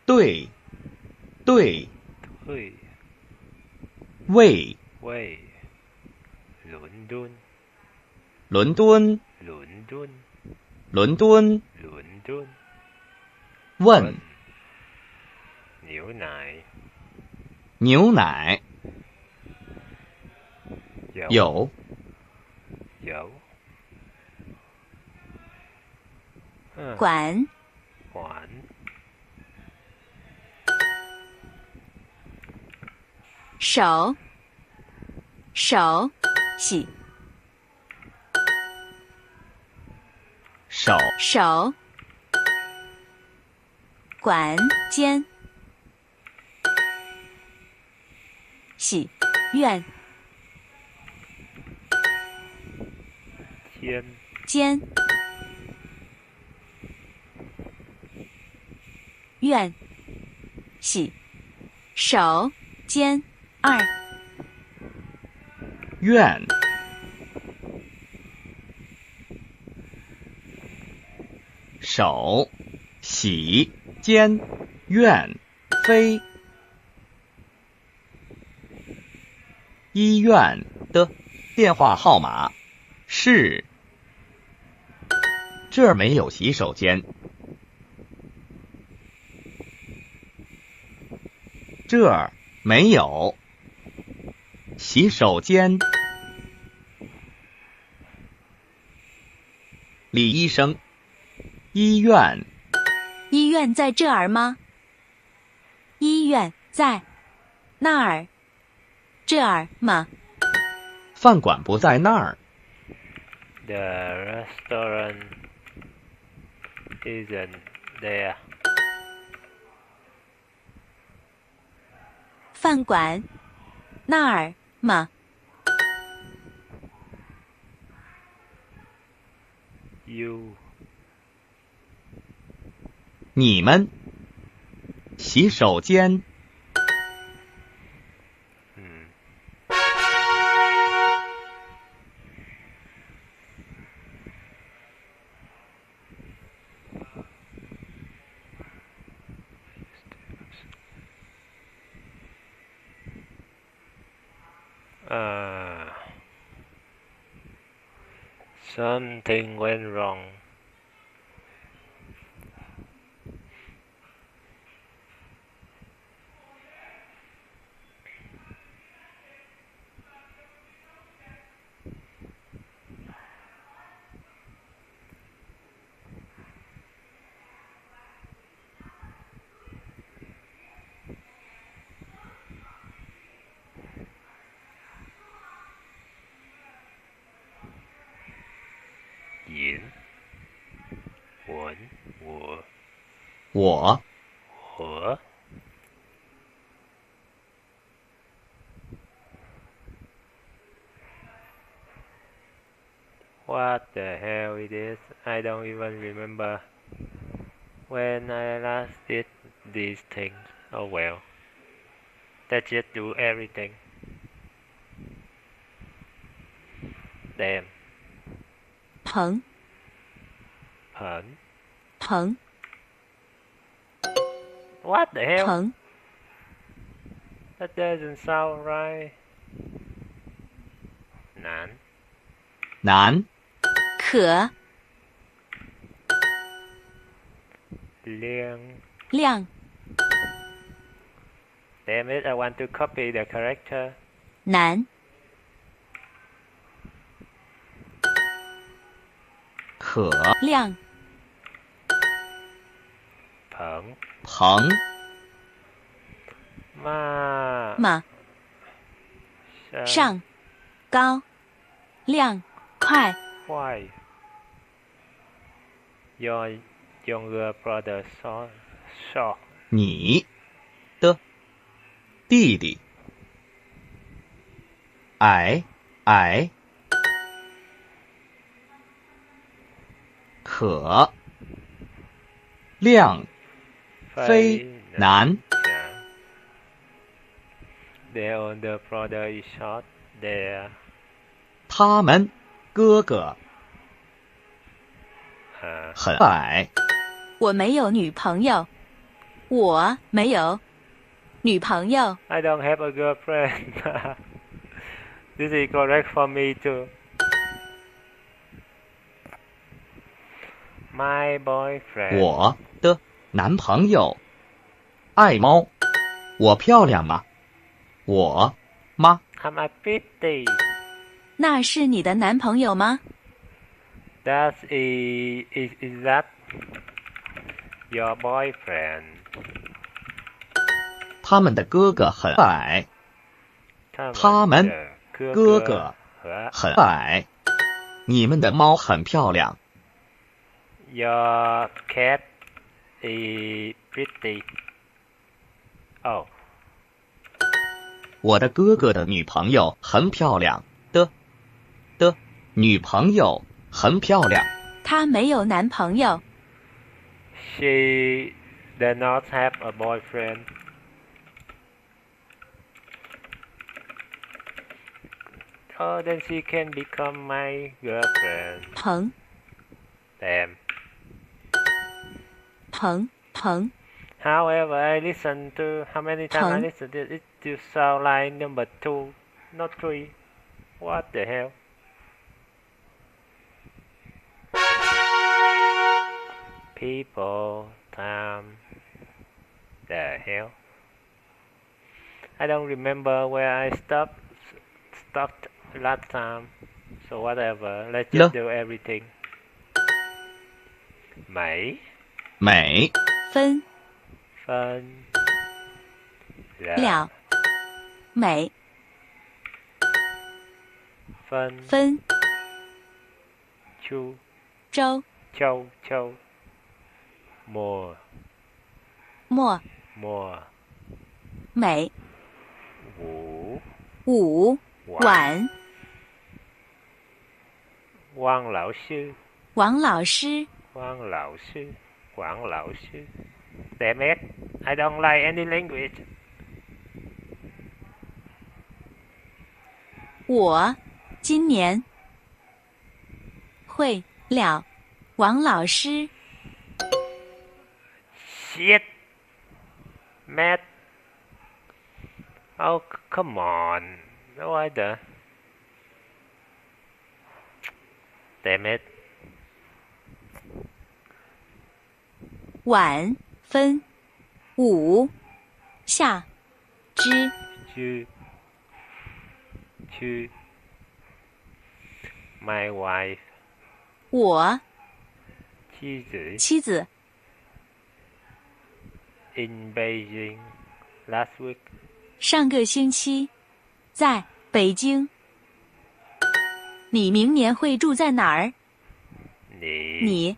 对，对，对，为，喂，伦敦，伦敦，伦敦，伦敦，伦敦，问，牛奶，牛奶，有，有，有，管，管，手，手，洗，手，手，管，间，洗，院，天，间，院，洗，手，间，二，院，手，洗，间，院，飞。医院的电话号码是，这儿没有洗手间，这儿没有洗手间。李医生，医院，医院在这儿吗？医院在那儿，这儿吗？饭馆不在那儿， The restaurant isn't there. 饭馆那儿吗？ You, 你们洗手间，something went wrong. Diễn, quẩn, của, 我 hửa. What the hell it is? I don't even remember when I last did these things. Oh well. Let's just do everything. Damn. 棚，棚. 棚， What the hell? 棚， That doesn't sound right. 难. 难，可，亮. 亮， Damn it, I want to copy the character. 难，可，亮，棚. 棚，嘛. 马，上，高，亮，快，快. Your younger brother saw. 你的弟弟，矮，矮，可，亮，飞，难。Their older brother is short. Their 他们哥哥很矮，我没有女朋友。我没有女朋友。 I don't have a girlfriend. This is correct for me too. My boyfriend. 我的男朋友爱猫。我漂亮吗？我吗？ Am I pretty? 那是你的男朋友吗？ That is that your boyfriend? 他们的哥哥很矮。他们的哥哥很矮。你们的猫很漂亮。Your cat is pretty. Oh. 我的哥哥的女朋友很漂亮。的女朋友很漂亮。他没有男朋友。 She does not have a boyfriend. Oh, then she can become my girlfriend. 彭 Damn. 彭 However, I listen to how many times I Peng. listen to it to sound like number 2, not 3. What the hell? People, time, the hell? I don't remember where I stopped last time. So whatever, let's just do everything. 美分了美分秋末美午晚王老师王老师 Damn it, I don't like any language. 我今年会了王老师。 Shit, Matt. Oh, come on. No idea. Damn it. 晚分午下之去 My wife. 我妻子 In Beijing last week. 上个星期在北京。你明年会住在哪儿？你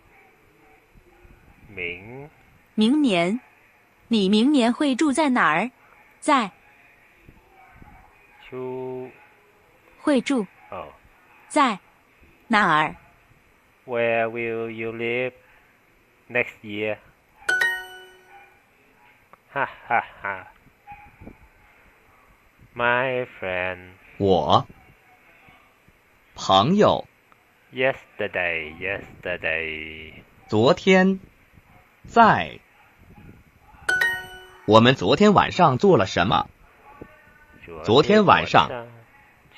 明年你明年会住在哪儿？在会住 Oh. 在哪儿？ Where will you live next year? Ha ha ha. My friend. 我朋友 Yesterday. 昨天在。我们昨天晚上做了什么？昨天晚上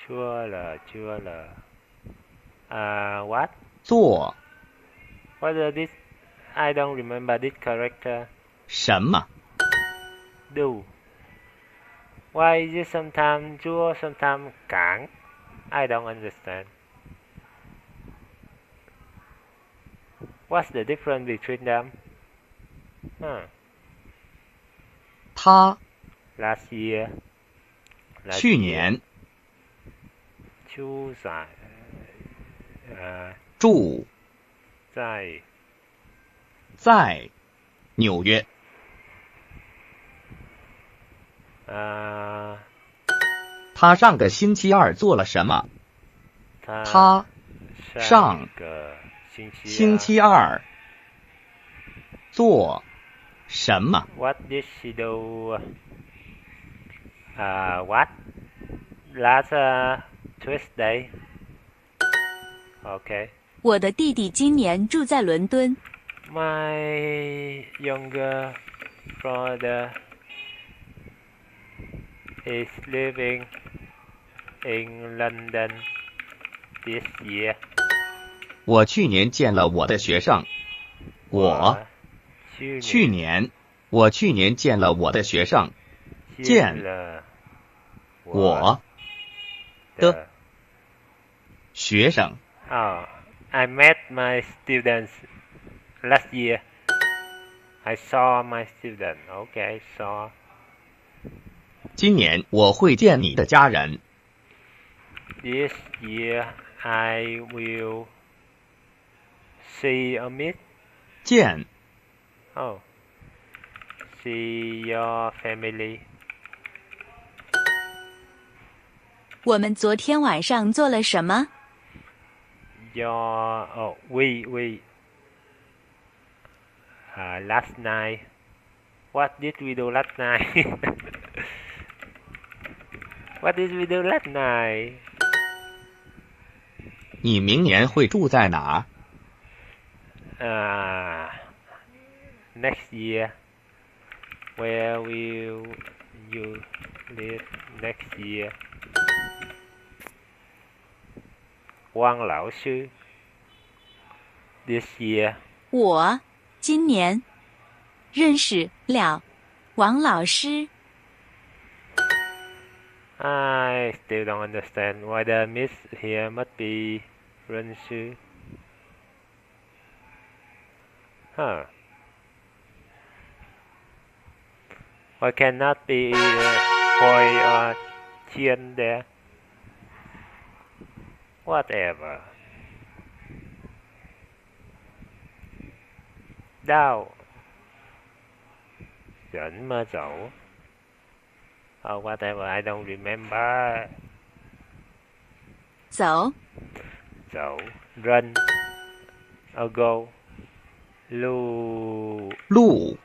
chưa了 What? 做 What is this? I don't remember this character. 什么？ Do. Why is it sometimes chua, sometimes cản? I don't understand. What's the difference between them?他 Last year. 去年住在住在纽约。他上个星期二做了什么？他上个星期二做什么？ What did she do? What? Last Tuesday. Okay. 我的弟弟今年住在伦敦。 My younger brother is living in London this year. 我去年见了我的学生。我去年见了我的学生。见我的学生。Oh, I met my students last year. I saw my student. Okay, saw. 今年我会见你的家人。This year I will see or meet. 见。Oh, see your family. 我们昨天晚上做了什么？ We last night. What did we do last night? What did we do last night? 你明年会住在哪儿？Next year. Where will you live next year? 汪老师 This year. 我今年认识了王老师。I still don't understand why the miss here must be 认识 Huh. Why cannot be Khoi or Chien there? Whatever. Đau. Dẫn mơ dẫu. Oh, whatever, I don't remember. 走 Dẫu. Run. Or go. Lu. 路。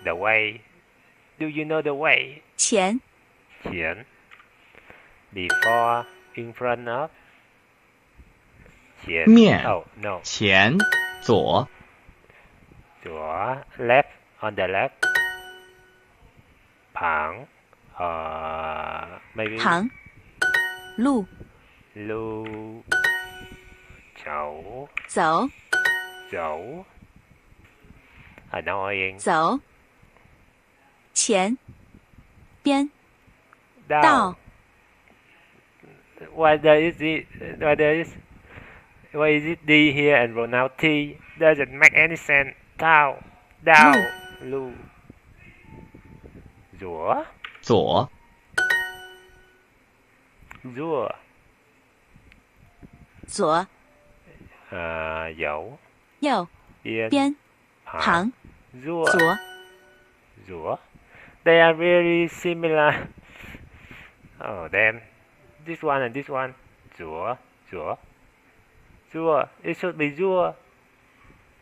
The way. Do you know the way? 前 Chuyển. Before. In front of. 前面 Oh, no. 前左。左 Left. On the left. 旁 maybe 旁路 Lu. 走 走 Dẫu. Annoying. 走前边 Đau. 到 Why is it D here and pronoun T? Doesn't make any sense. Đau. Đau. Lu. Rủa. 左。 Rủa. 左 Dẫu. 右 Yên. 边 旁. 旁 Rủa. 左 Rủa. They are very similar. Oh, damn. This one and this one. Rủa. Rủa. Rủa. It should be rủa.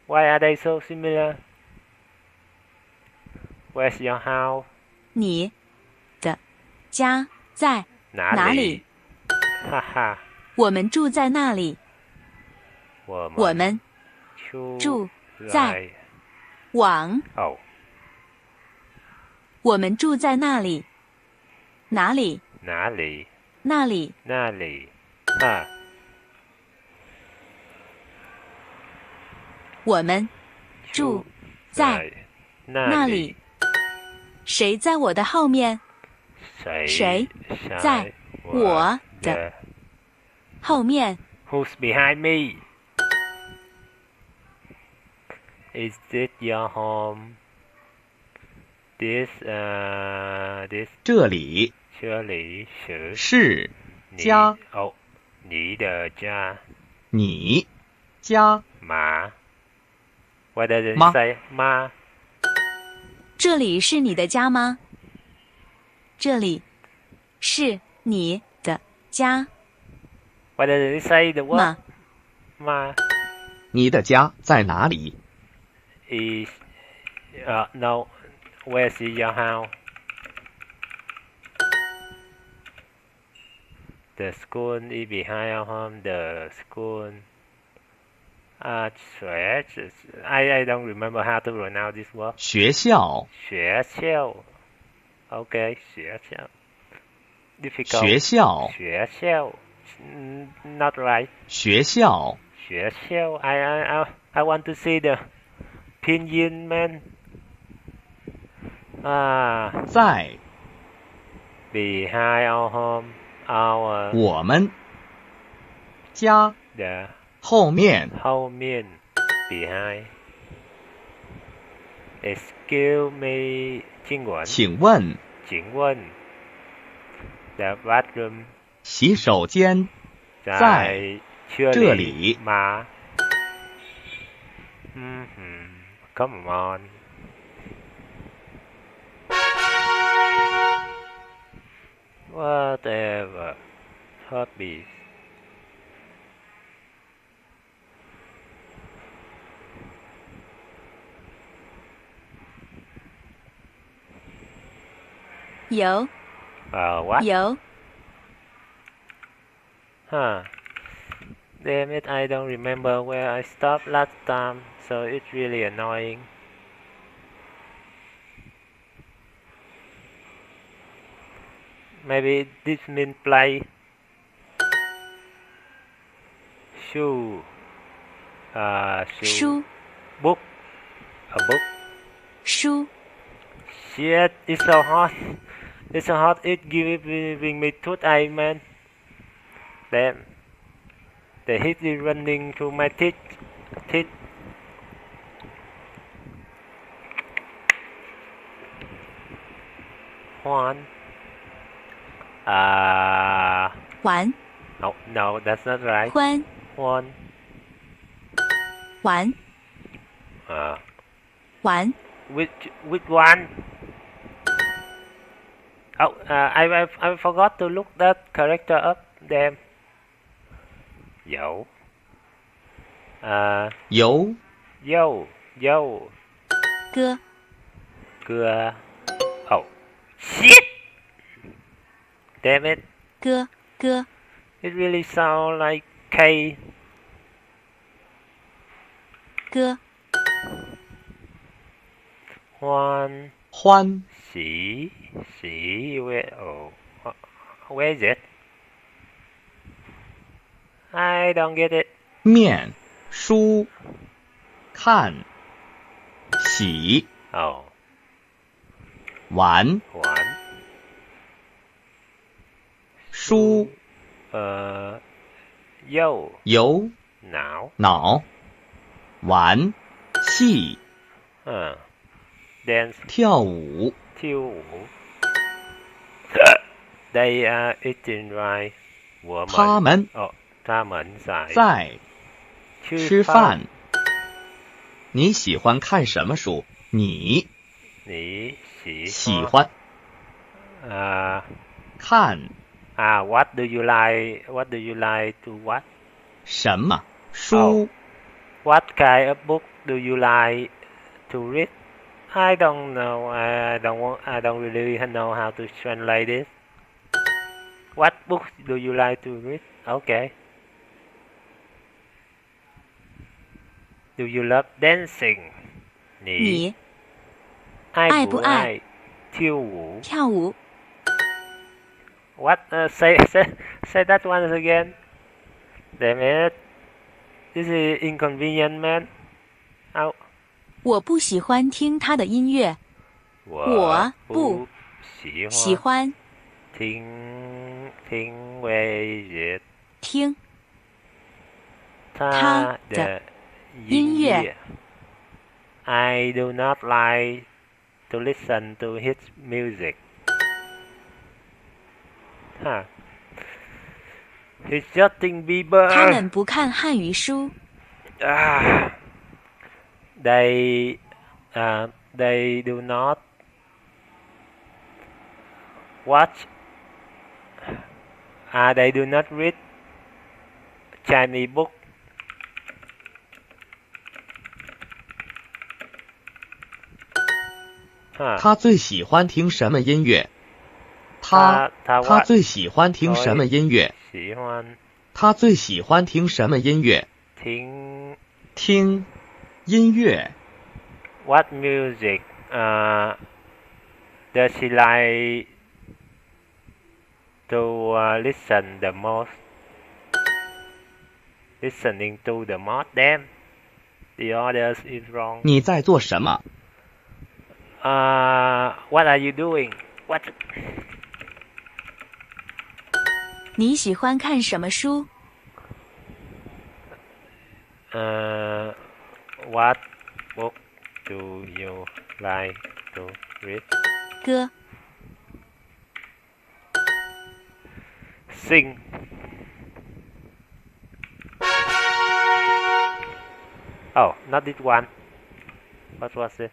Why are they so similar? Where's your house? 你的家在哪哪里？里？哈哈。我们住在那里。我们住在往 Oh. 我们住在那里。哪里？哪里？那里。那里。哈。我们住在那里。谁在我的后面？谁在我的后面 Who's behind me? Is this your home? This 这里这里是是你家。哦，你的家。你家。妈。What does it 妈 say? 妈。这里是你的家吗？这里是你的家 What does it say? The word? 吗？妈。你的家在哪里？ Is no. Where is your house? The school is behind your home. The school I don't remember how to pronounce this word. 学校。学校 Okay, 学校 Difficult. 学校。学校 Not right. 学校。学校 I want to see the pinyin, man. 在。Behind our home, our 我们。家。the 后面。后面 behind. Excuse me, 请问。请问 The bathroom 洗手间在这里吗？Come on. Whatever. Hobbies. 有 What? 有 Damn it, I don't remember where I stopped last time, so it's really annoying. Maybe this means play. Shoe. 书 Book. A book. 书 Shit, it's so hot. It's so hot, it's giving me toothache, man. Damn. The heat is running through my teeth. One. 玩 No, that's not right. 欢 One. 玩 玩 Which one? I forgot to look that character up. Damn. 有 有 歌 Oh shit! Damn it. 歌 It really sounds like K. 歌 One. 欢 See, where is it? I don't get it. 面书看洗 玩 One. 书有 脑玩戏 Dance 跳舞 跳舞 They are eating right. 他们他们在吃饭。你喜欢看什么书？你喜欢看What do you like to watch? 什么书？ What kind of book do you like to read? I don't know. I don't really know how to translate this. What books do you like to read? Okay. Do you love dancing? 你爱不爱跳舞？跳舞 What? Say that once again. Damn it. This is inconvenient, man. 我不喜欢听他的音乐。我不喜欢听他的音乐。I do not like to listen to his music. He's Justin Bieber. 他们不看汉语书。They do not watch. They do not read Chinese book. 他最喜欢听什么音乐？他最喜欢听什么音乐？喜欢他最喜欢听什么音乐？听听音乐。What music does she like to listen the most? Listening to the most. Damn, the others is wrong. 你在做什么？ What are you doing? What? 你喜欢看什么书？ What book do you like to read? 歌。 Sing. Oh, not this one. What was it?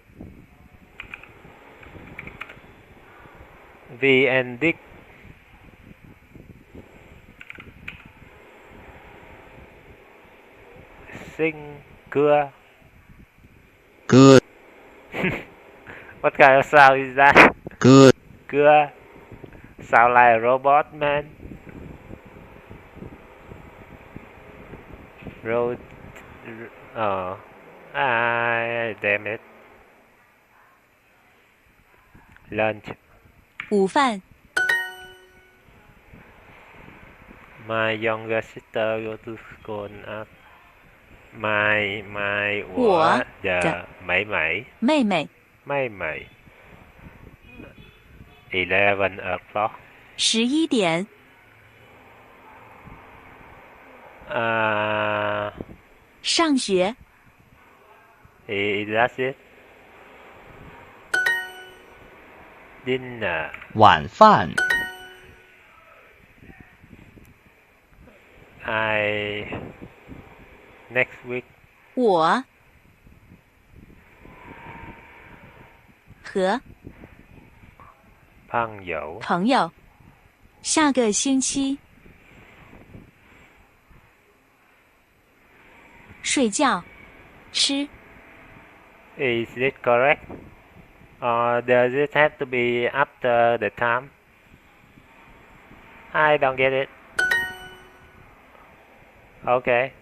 V and Dick. Sing. Cưa. Good. What kind of sound is that? Good. Cưa. Sound like a robot, man. Road. Oh. Damn it. Lunch. 午饭。 My younger sister go to school at my 我的妹妹妹妹。11 o'clock. 11点。上学。 That's it. Dinner. 晚饭。 Next week. 我和朋友下个星期睡觉吃。 Is it correct? Or does it have to be after the time? I don't get it. Okay.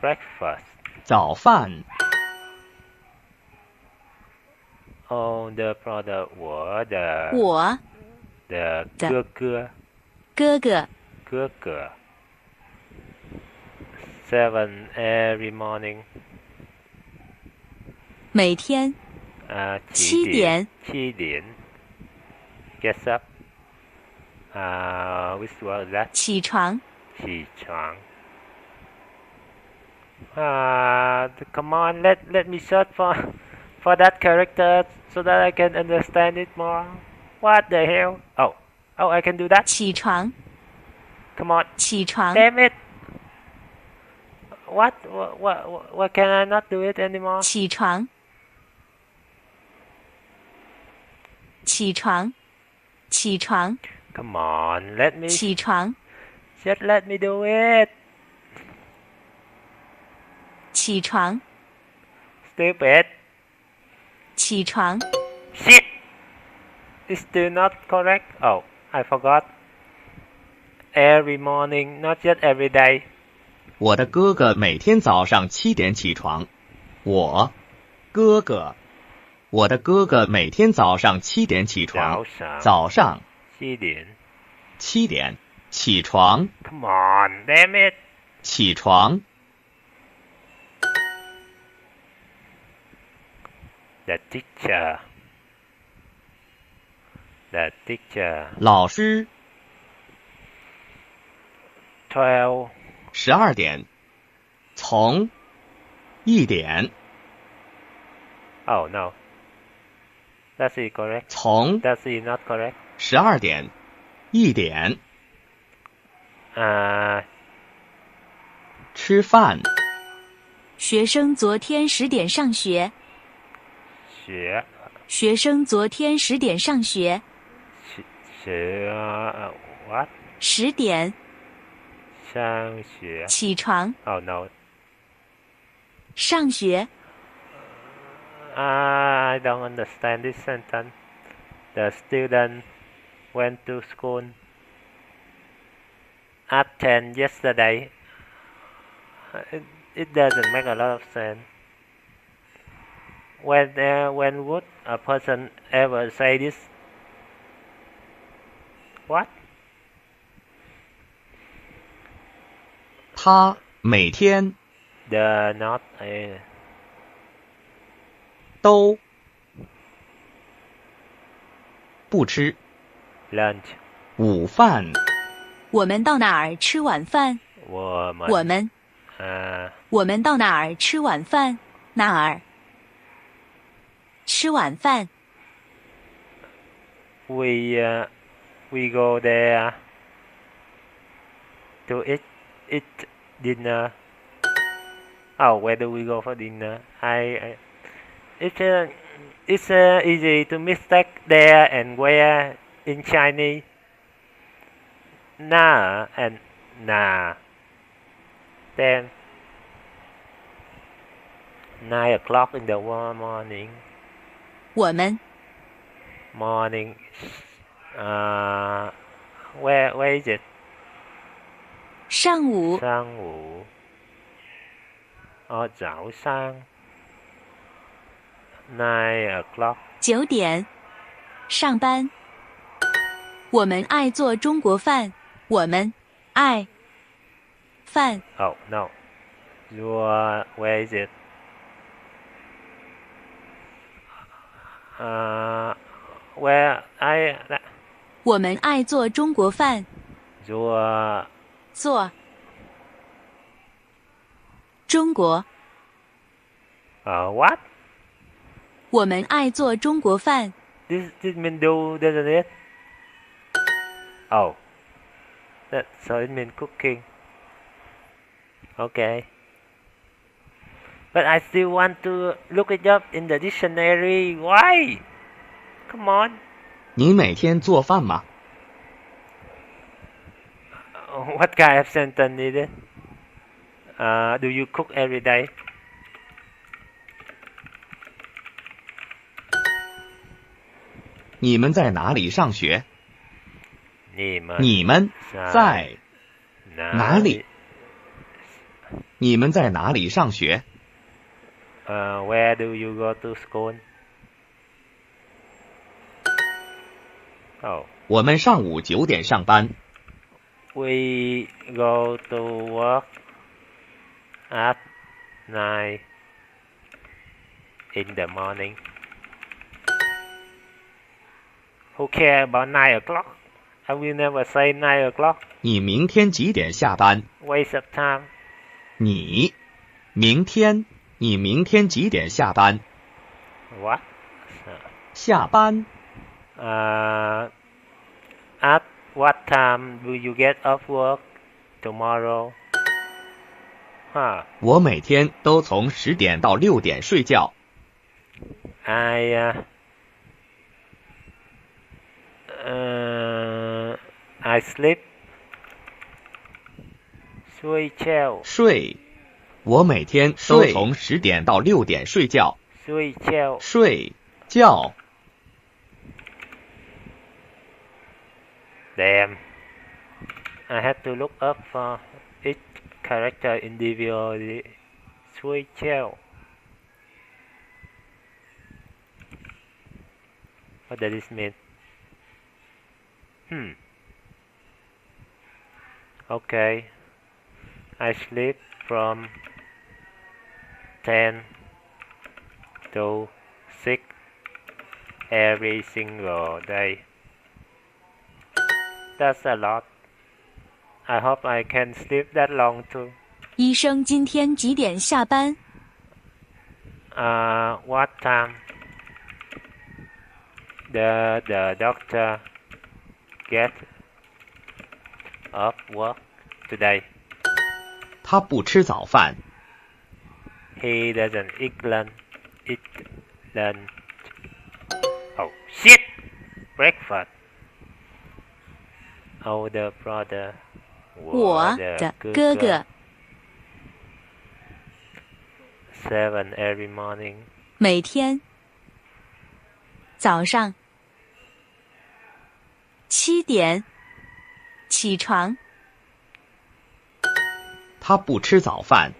Breakfast. 早饭。 On the product 我的哥哥。 7 every morning. 每天7点 Gets up. Which was that? 起床。 Come on, let me search for that character so that I can understand it more. What the hell? Oh, I can do that. 起床。 Come on. 起床。 Damn it. What can I not do it anymore? 起床。起床。 Come on, let me. 起床。 Just let me do it. 起床。 Stupid. 起床。 Shit. It's still not correct. Oh, I forgot. Every morning, not just every day. 我的哥哥每天早上7点起床。我的哥哥每天早上7点起床。早上7点起床。 Come on, damn it. 起床。 The teacher. 老师。 12. 12点。从1点。 Oh no. That's it correct. 从 That's it not correct. 12点。1点。吃饭。学生昨天10点上学。学生昨天10点上学。What? 10点。上学。起床。 Oh no. 上学。 I don't understand this sentence. The student went to school at 10 yesterday. It doesn't make a lot of sense. When would a person ever say this? What? 他每天 The not 都不吃 lunch. 午饭。我们到哪儿吃晚饭？我们到哪儿吃晚饭？哪儿吃晚饭 we go there to eat dinner. Oh, where do we go for dinner? It's easy to mistake there and where in Chinese. Na and na. Then 9 o'clock in the morning. 我们 Morning. Where is it? 上午上午。早上。9 o'clock. 9点上班。我们爱做中国饭。我们爱饭。Oh no. Where is it? Where 我们爱做中国饭。做中国。What? 我们爱做中国饭。This mean do, doesn't it? Oh. So it means cooking. Okay. But I still want to look it up in the dictionary. Why? Come on. 你每天做饭吗？ What kind of sentence is it? Do you cook every day? 你们在哪里上学？你们在哪里？你们在哪里上学？ Where do you go to school? Oh. 我们上午9点上班。We go to work at 9 in the morning. Who care about 9 o'clock? I will never say 9 o'clock. 你明天几点下班？ Waste of time. 你明天几点下班？ What? 下班。At what time do you get off work tomorrow? 我每天都从10点到6点睡觉。I sleep. 睡觉。睡。我每天都从10点到6点睡觉。睡觉。睡觉。Damn. I had to look up for each character individually. 睡觉。What does this mean? Okay. I sleep from 10 to 6 every single day. That's a lot. I hope I can sleep that long too. 医生今天几点下班？ What time? The doctor get off work today. 他不吃早饭。He doesn't eat lunch. Oh shit! Breakfast. Older brother. 我的哥哥。 7 every morning. 每天早上7点起床。他不吃早饭。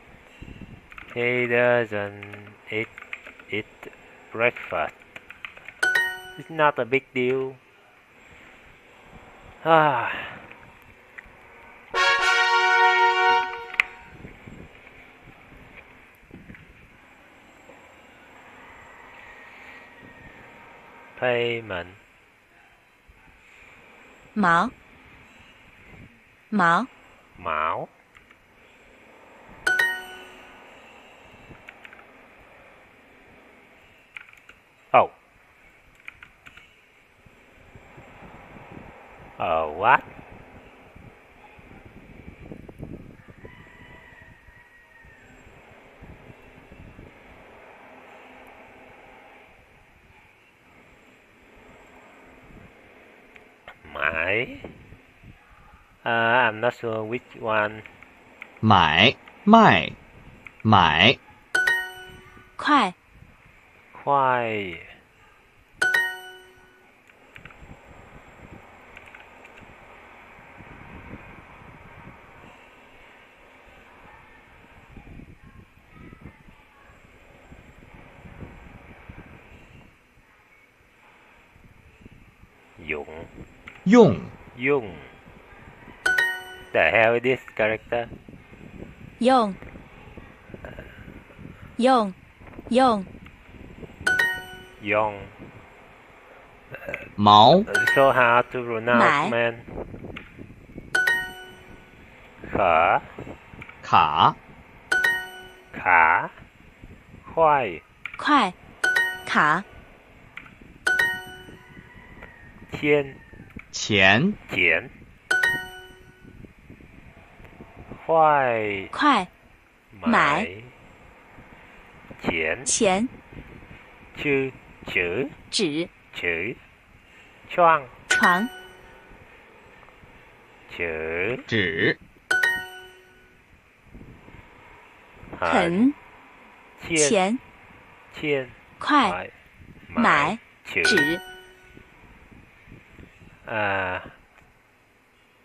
He doesn't eat breakfast. It's not a big deal. Ah. Payment. 毛 Mão. Oh. What? Mãi. I'm not sure which one. 买卖买快快用用 The hell is this character? 用毛 So hard to pronounce, 买 man. ขา卡快快卡钱钱快买钱钱chữ 纸床床纸很钱快买纸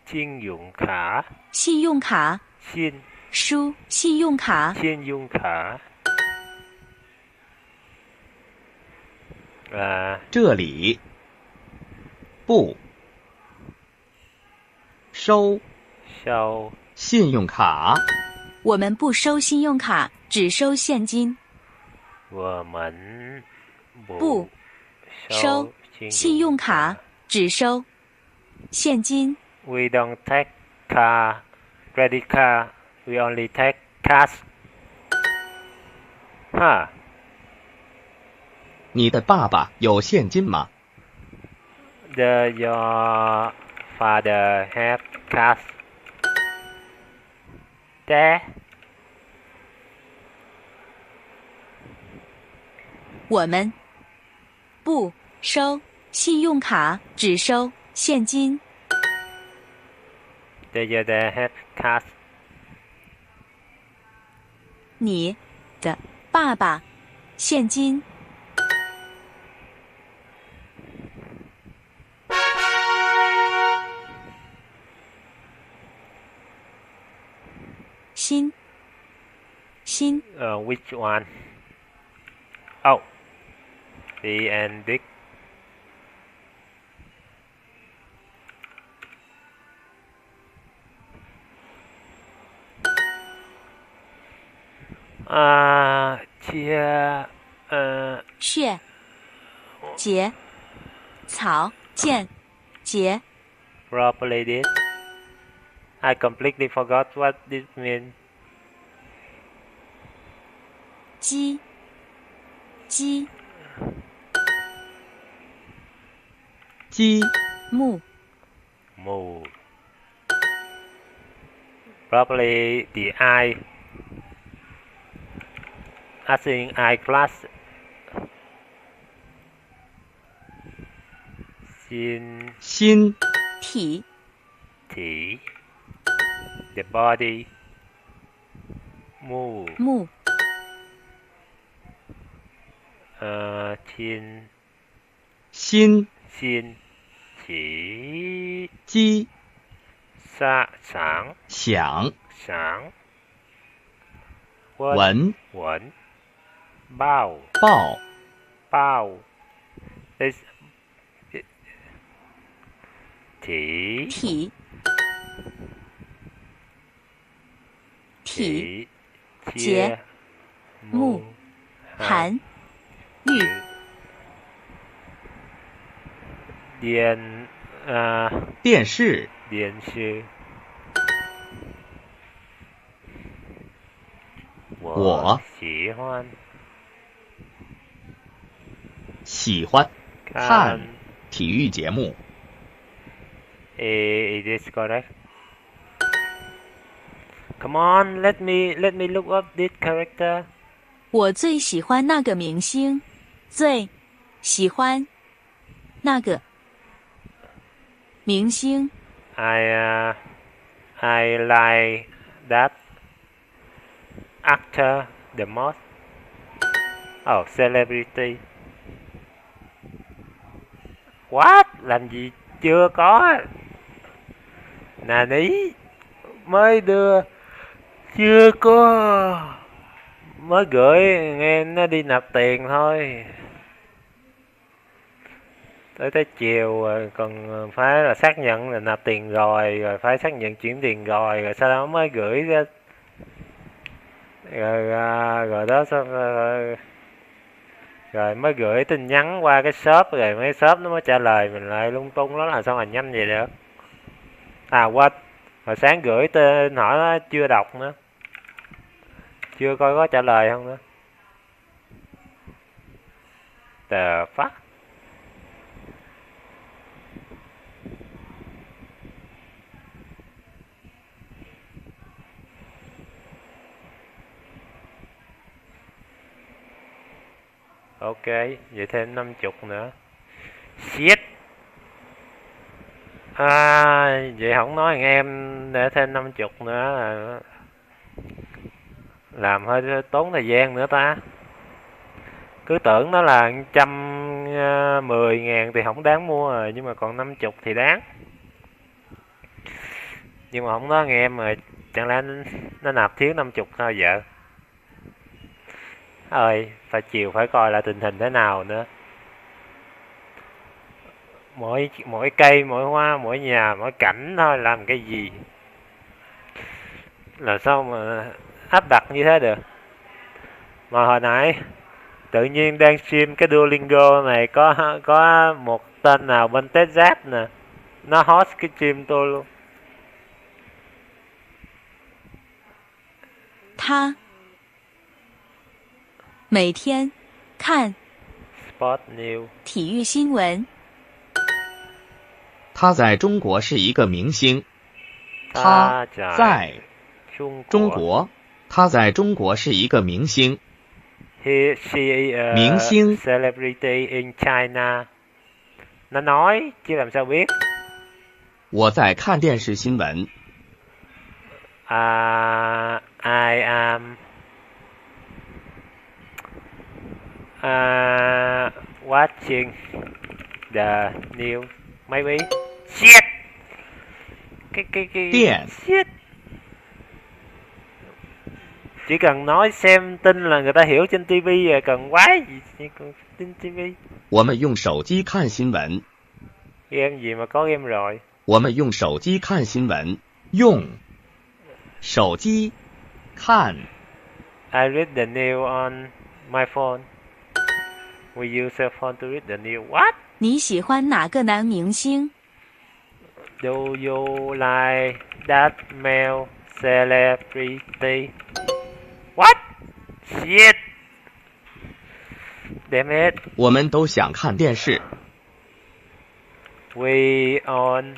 信用卡信用卡输信用卡这里不收信用卡我们不收信用卡只收现金我们不收信用卡只收现金 We don't take credit card. We only take cash. 哈，你的爸爸有现金吗？ Does your father have cash? There. 我们不收信用卡只收现金 Does your dad have cash? 你的爸爸现金新 Which one? Oh, C and Dick.雀节草见节 Properly did. I completely forgot what this means. 鸡木 Properly the I. As in I class. 心体 The body. 木心鸡想文 Quẩn. Bao. 报 Bao. Chỉ. Thị. Thị. Chia. Chế. Mù. Hán. Ngữ. Điện. 电视 Điện sư. 我 喜欢 喜欢 看 看体育节目。 It is correct. Come on, let me look up this character. 我最喜欢那个明星。最喜欢那个明星。 I like that actor the most. Oh, celebrity. What? Làm gì chưa có? Nà ní mới đưa, chưa có, mới gửi nghe nó đi nạp tiền thôi. Tới chiều còn phải là xác nhận là nạp tiền rồi, rồi phải xác nhận chuyển tiền rồi sau đó mới gửi ra. Rồi đó xong rồi mới gửi tin nhắn qua cái shop, rồi mấy shop nó mới trả lời mình lại lung tung đó, là sao mà nhanh vậy được. Quên, hồi sáng gửi tên hỏi nó chưa đọc nữa, chưa coi có trả lời không nữa. The fuck. Ok, vậy thêm 50 nữa. Shit. Vậy không nói thằng em để thêm 50 nữa là làm hơi tốn thời gian nữa ta. Cứ tưởng nó là 110.000 thì không đáng mua rồi, nhưng mà còn 50 thì đáng. Nhưng mà không nói thằng em rồi, chẳng lẽ nó nạp thiếu 50 sao vợ. Ơi, phải chiều phải coi lại tình hình thế nào nữa. Mỗi cây, mỗi hoa, mỗi nhà, mỗi cảnh thôi, làm cái gì là sao mà áp đặt như thế được. Mà hồi nãy tự nhiên đang stream cái Duolingo này, có một tên nào bên Texas nè, nó host cái stream tôi luôn. 他每天看 Sport News. 体育新闻。他在中国是一个明星。他在中国，他在中国是一个明星。She is a 明星 celebrity in China. Nó nói chứ làm sao biết. 我在看电视新闻。I am watching the news. Maybe. Shit. Cái điện. Shit. Chỉ cần nói xem tin là người ta hiểu trên TV rồi, cần quái gì còn tin TV. 我们用手机看新闻。 Game gì mà có game rồi. 我们用手机看新闻。用手机看。 I read the news on my phone. We use a phone to read the news. What? 你喜欢哪个男明星？ Do you like that male celebrity? What? Shit. Damn it. 我们都想看电视。 We on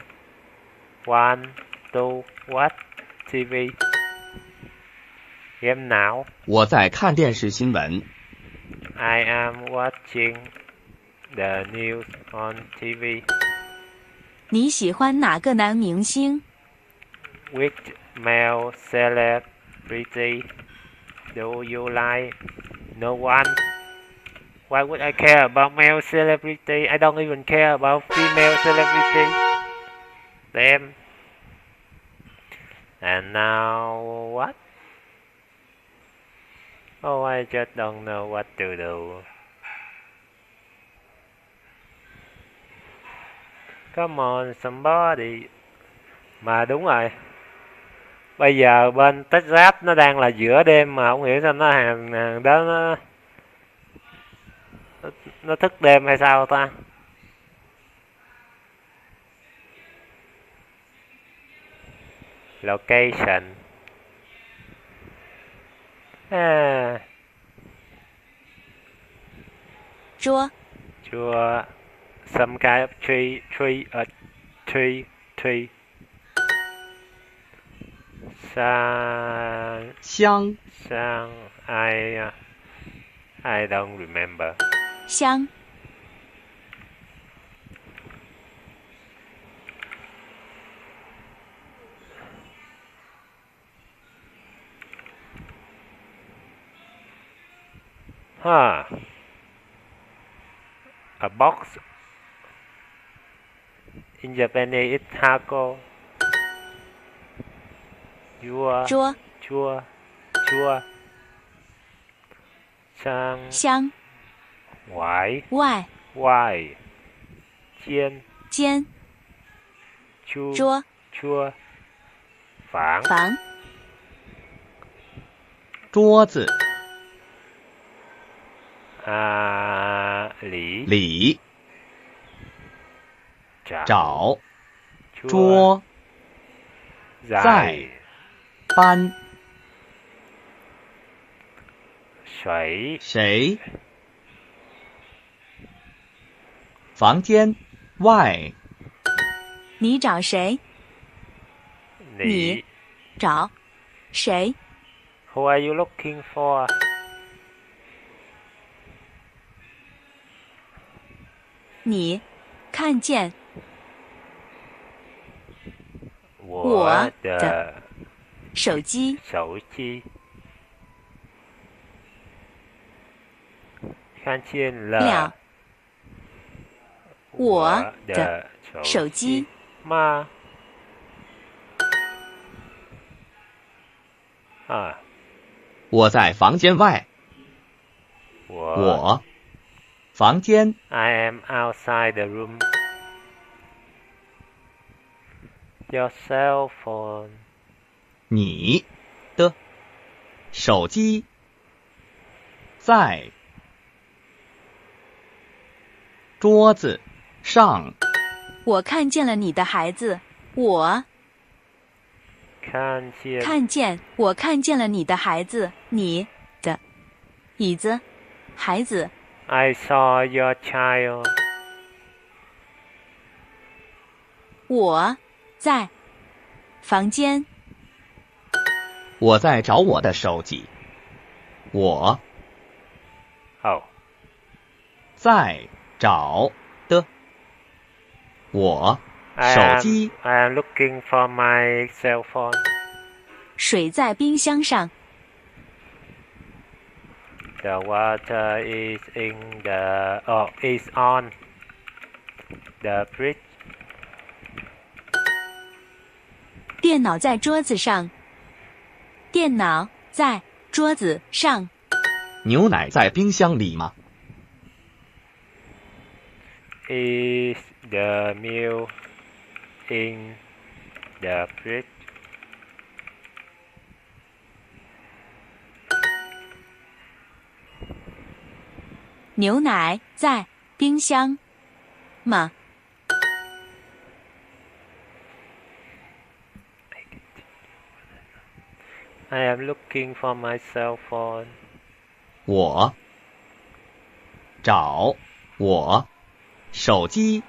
want to watch TV. Game nào? 我在看电视新闻。 I am watching the news on TV. 你喜欢哪个男明星？ Which male celebrity do you like? No one. Why would I care about male celebrity? I don't even care about female celebrity. Damn. And now what? Oh, I just don't know what to do. Come on, somebody. Mà đúng rồi. Bây giờ bên Texas nó đang là giữa đêm mà không hiểu sao nó hàng đó nó thức đêm hay sao ta? Location. Chúa. Chúa. Some kind of tree.香. I don't remember. 香。A box. In Japanese, it's hako. Chua.香。外。煎。桌。房。桌子。里。找。捉。在。搬。谁。房间外。你找谁？你找谁？ Who are you looking for? 你看见我的手机。看见了我的手机吗？我在房间外。我房间。I am outside the room. Your cell phone. 你的手机在桌子上。我看见了你的孩子。我看见了你的孩子。你的椅子。孩子。I saw your child. 我在房间。我在找我的手机。我在找的我手机。I am looking for my cell phone. 水在冰箱上。The water is is on the fridge. 电脑在桌子上。电脑在桌子上。牛奶在冰箱里吗？ Is the milk in the fridge? 牛奶在冰箱吗？ I am looking for my cell phone. 我找我手机。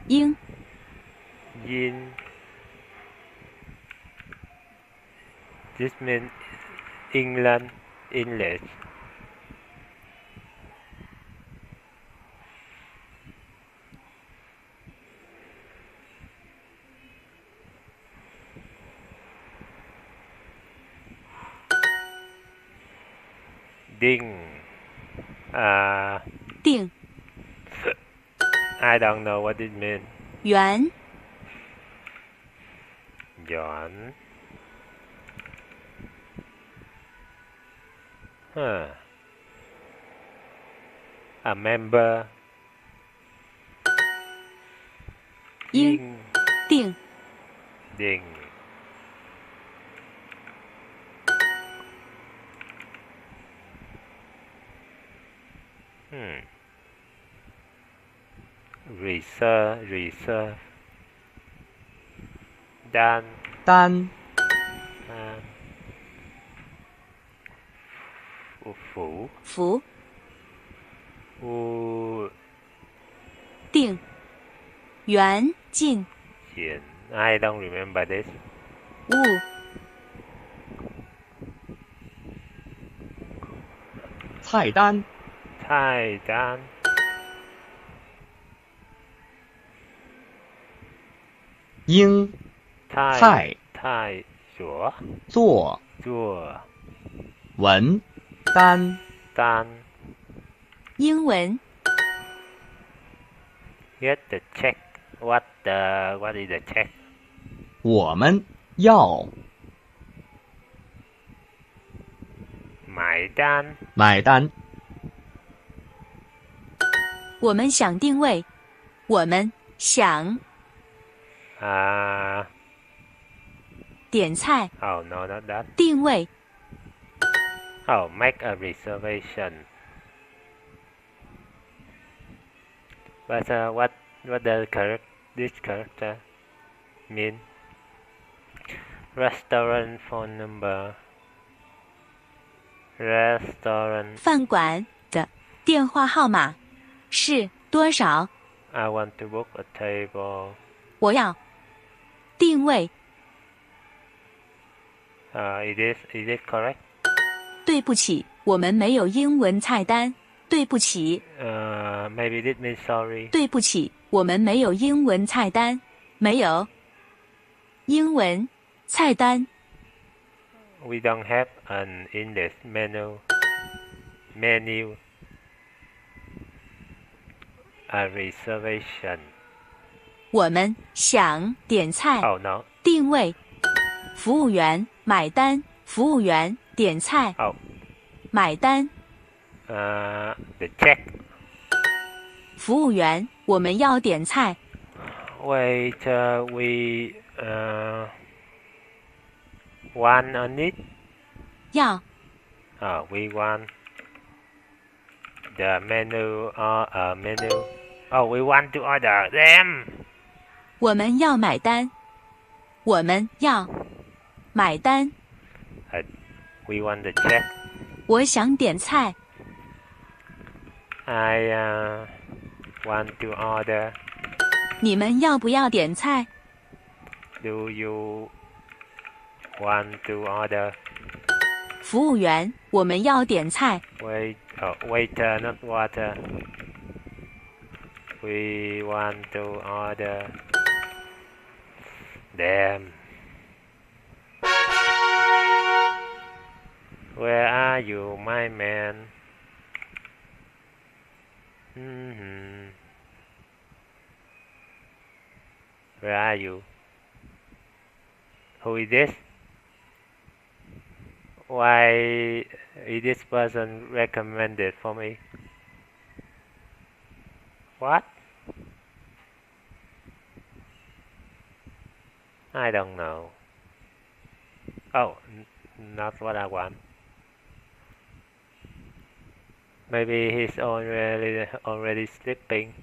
英。This means England, English. 定 I don't know what it means. 元 Yuan. Huh. A member. 应定 Ding. Reserve. Dan. 单 Phủ. 福 U. 定元进 Xian. I don't remember this. 物 菜单 Cai Dan. 应菜菜所做做文单单 英文 Get the check. What is the check? 我们要买单买单我们想定位我们想点菜 Oh no, not that. 定位 Oh, make a reservation. But what does this character mean? Restaurant phone number. Restaurant. 饭馆的电话号码是多少 I want to book a table. 我要定位 Is it correct? 对不起我们没有英文菜单对不起 Maybe this means sorry. 对不起我们没有英文菜单没有英文菜单 We don't have an English menu. A reservation. 我们想点菜 Oh no. 定位服务员买单服务员点菜 Oh. 买单 The check. 服务员我们要点菜 Wait, we want on it. 要 We want the menu or a menu. Oh, we want to order them. 我们要买单我们要买单 We want the check. 我想点菜 I want to order. 你们要不要点菜 Do you want to order? 服务员我们要点菜 Waiter, not water. We want to order them. Where are you, my man? Where are you? Who is this? Why is this person recommended for me? What? I don't know. Oh, not what I want. Maybe he's already sleeping.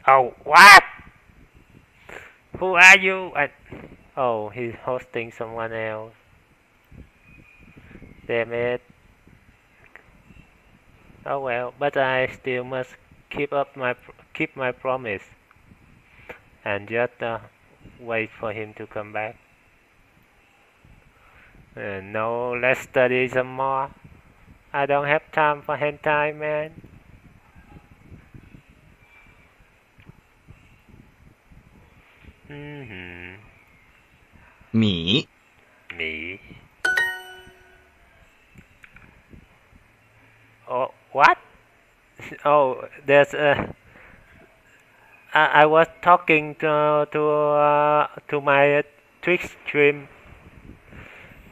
Oh, what? Who are you? Oh, he's hosting someone else. Damn it. Oh well, but I still must keep my promise and just wait for him to come back. No, let's study some more. I don't have time for hentai, man.米 Me. Oh, what? Oh, there's I was talking to my Twitch stream.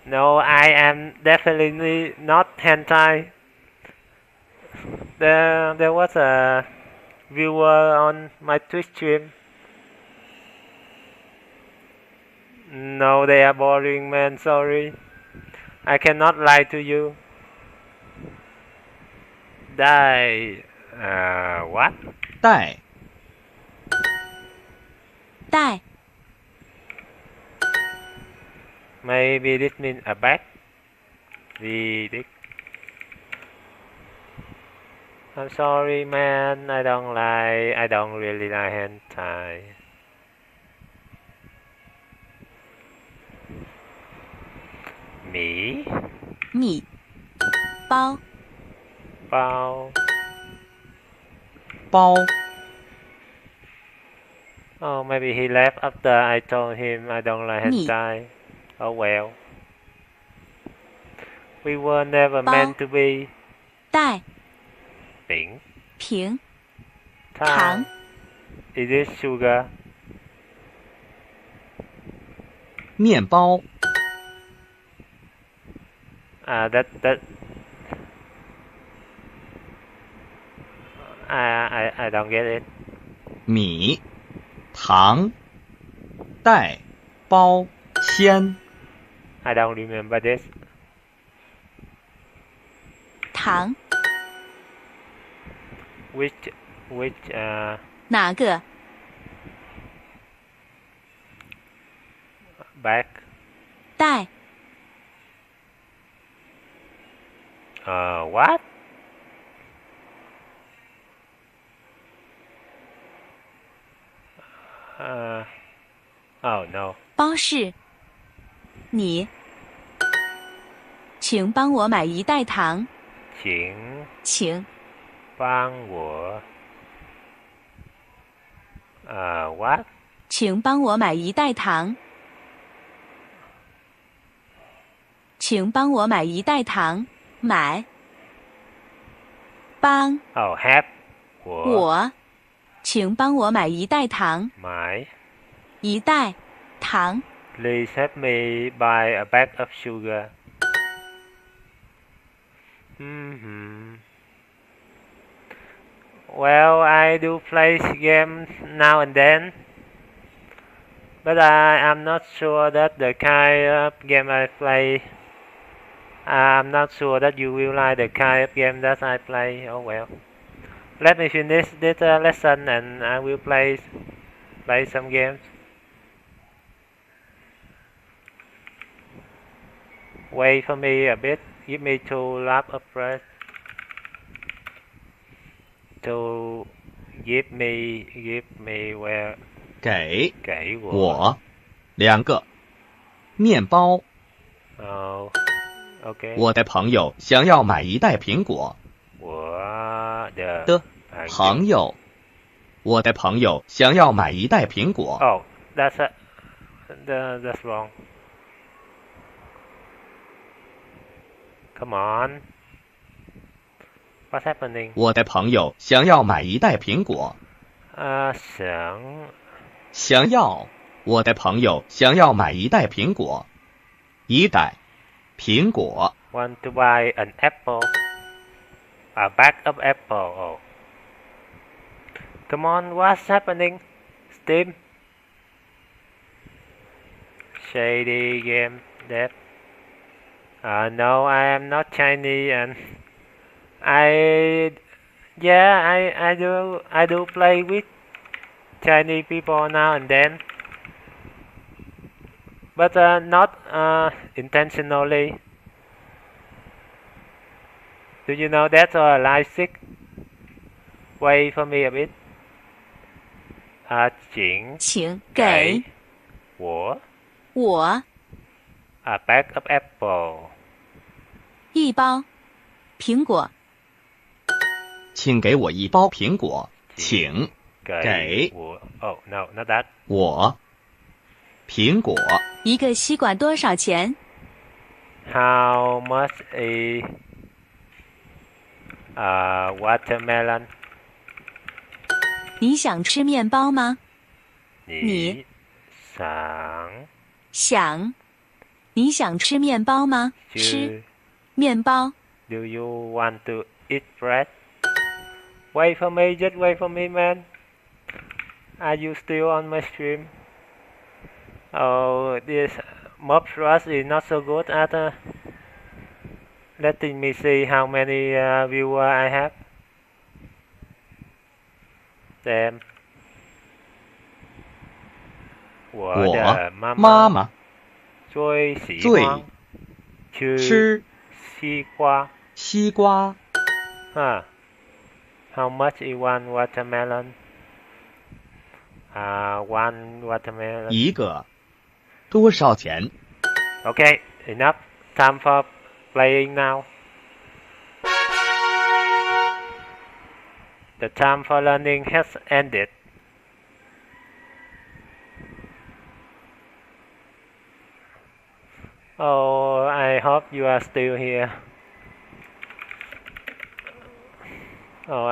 No, I am definitely not hentai. There was a viewer on my Twitch stream. No, they are boring, man. Sorry, I cannot lie to you. Die. What? 带 带 Maybe this means a bag. The I'm sorry, man. I don't really like hentai. Me? 米包 Bao. 包 Oh, maybe he left after I told him I don't like Me. hentai. Oh well. We were never Bao. meant to be. 带 Bing. 平 Tang. 糖 Is it sugar? 面包 That I don't get it. 米糖带包鲜 I don't remember this. 糖 Which 哪个 bag? 带 What? Oh no. 包是你，请帮我买一袋糖，请帮我 what? 请帮我买一袋糖，请帮我买一袋糖，买帮 Oh, have 我，请帮我买一袋糖，买一袋糖 Please help me buy a bag of sugar. Well, I do play games now and then, but I am not sure that the kind of game I play. I'm not sure that you will like the kind of game that I play. Oh well. Let me finish this lesson and I will play some games. Wait for me a bit. Give me 2 laps of breath. To give me where 给给我2个面包 Oh, okay. 我的朋友想要买一袋苹果我的的朋友我的朋友想要买一袋苹果 Oh, that's wrong. Come on. What's happening? 我的朋友想要买一袋苹果想要我的朋友想要买一袋苹果一袋苹果 Want to buy an apple? A bag of apple. Oh. Come on, what's happening? Steam? Shadygamedev. No, I am not Chinese and I do play with Chinese people now and then, but not intentionally. Do you know that or lie sick? Wait for me a bit. 请给我我 a bag of apple. 一包苹果，请给我一包苹果请给我 Oh no, not that. 我苹果一个西瓜多少钱？ How much a Watermelon. 你想吃面包吗？你想。你想吃面包吗？吃面包。Do you want to eat bread? Wait for me, just wait for me, man. Are you still on my stream? Oh, this mob rush is not so good at letting me see how many viewers I have. Damn. 我的妈妈最喜欢吃西瓜。How much is one watermelon? One watermelon. 一个多少钱？ Okay, enough. Time for playing now. The time for learning has ended. Oh, I hope you are still here. Oh,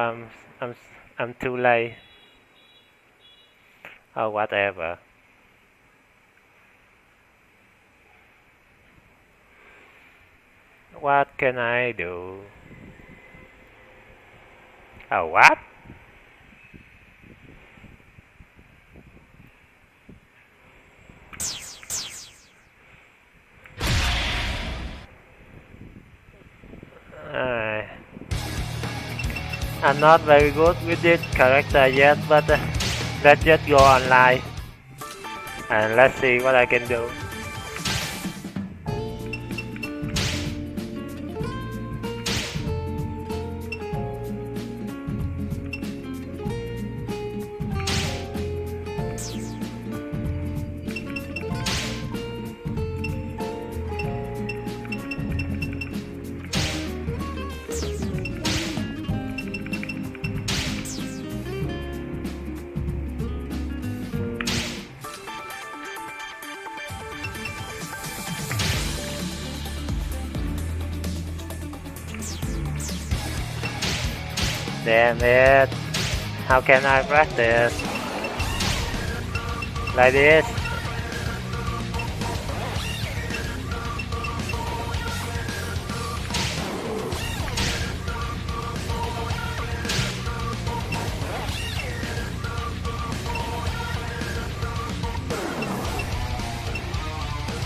I'm too late. Oh, whatever. What can I do? Oh, what? I'm not very good with this character yet, but let's just go online and let's see what I can do. Damn it. How can I practice? Like this?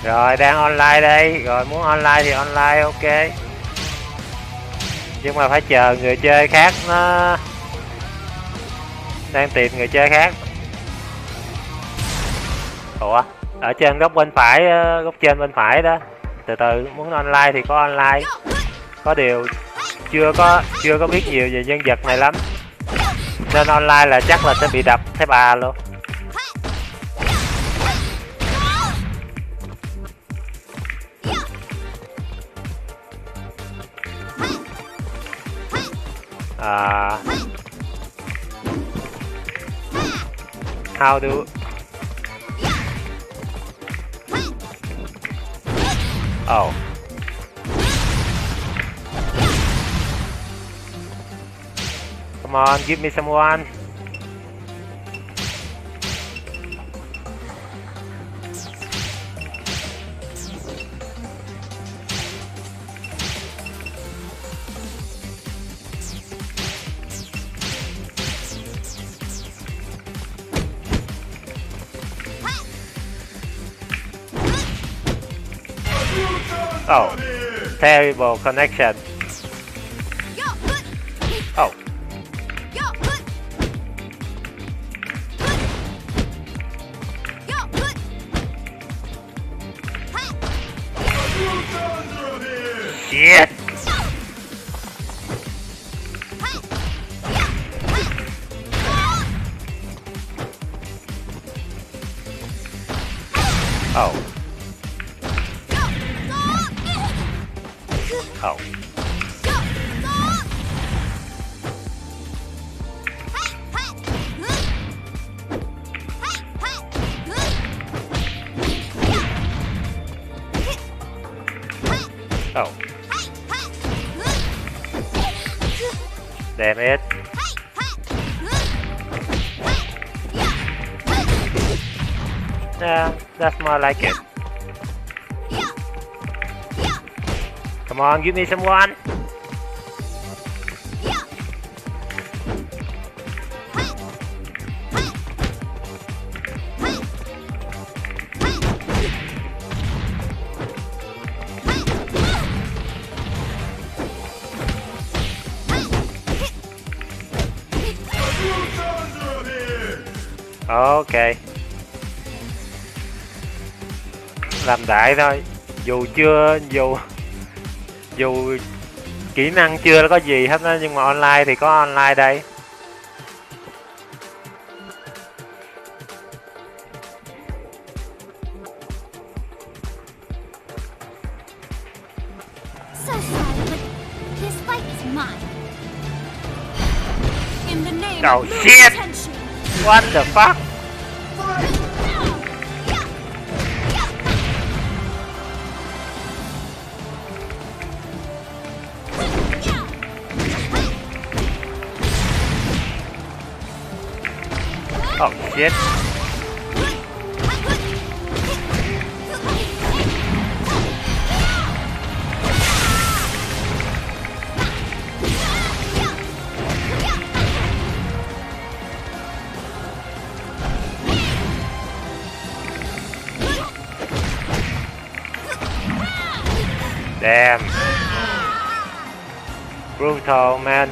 Rồi, đang online đây. Rồi, muốn online thì online, ok. Nhưng mà phải chờ người chơi khác nó đang tìm người chơi khác. Ủa, ở trên góc bên phải, góc trên bên phải đó. Từ từ, muốn online thì có online. Có điều chưa có biết nhiều về nhân vật này lắm. Nên online là chắc là sẽ bị đập thấy bà luôn. How do oh come on, give me someone. Oh, terrible connection. Oh. Shit. Oh. Oh. Oh. Damn it. Yeah, that's more like it. Come on, give me someone. Ok. Làm đại thôi. Dù kỹ năng chưa có gì hết á, nhưng mà online thì có online đây. Oh shit! What the fuck? Oh shit. Damn. Brutal, man.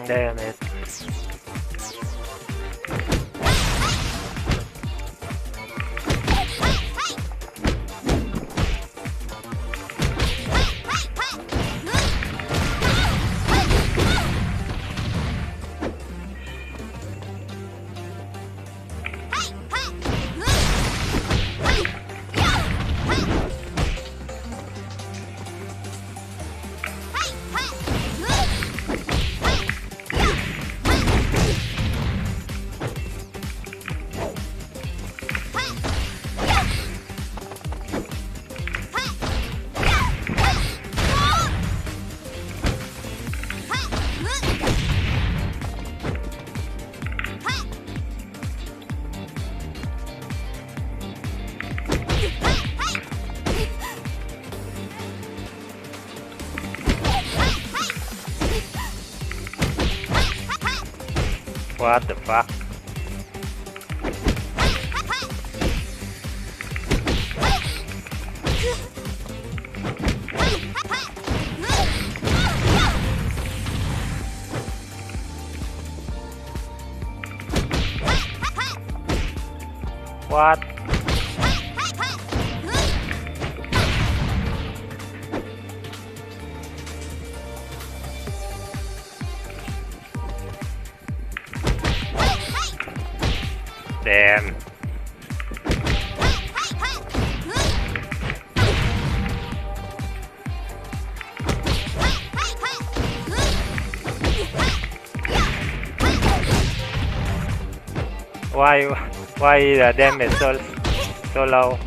Damn it. What the fuck? What? Damn. Why the damage so low?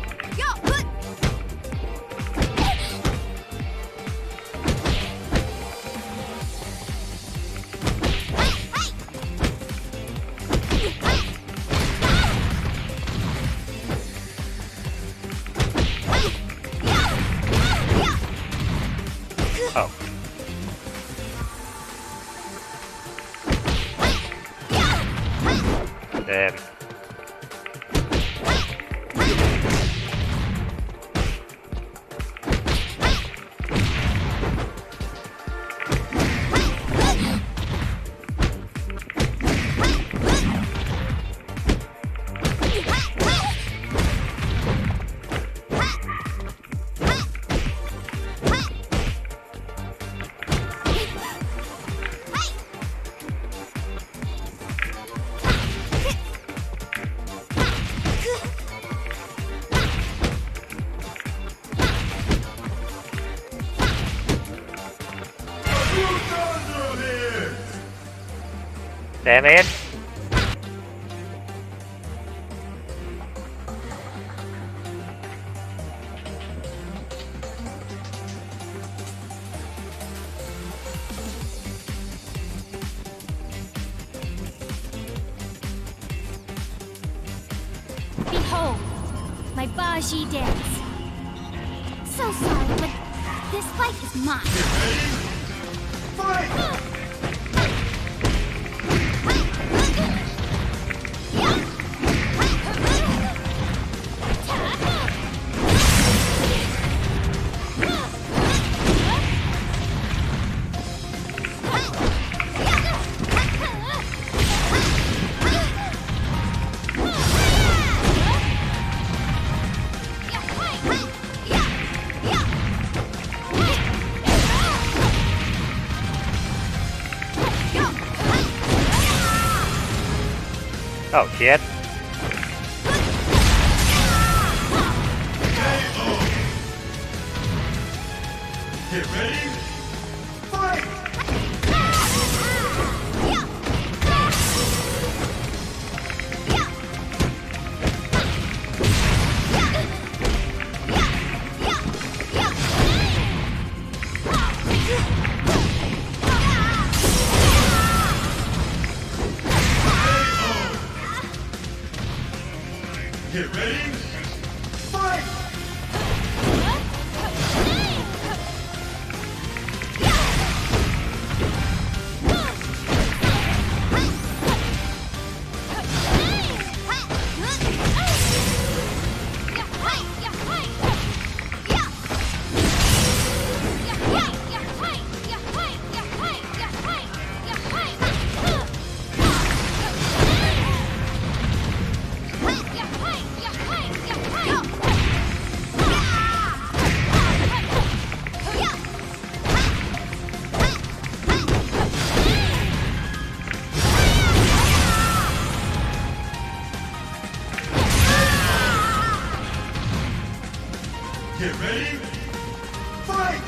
Oh. Damn. Damn it! Behold, my Baji dance. So sorry, but this fight is mine. Fight! Oh shit. Get ready. Fight! Get ready. Fight! Get ready. Fight!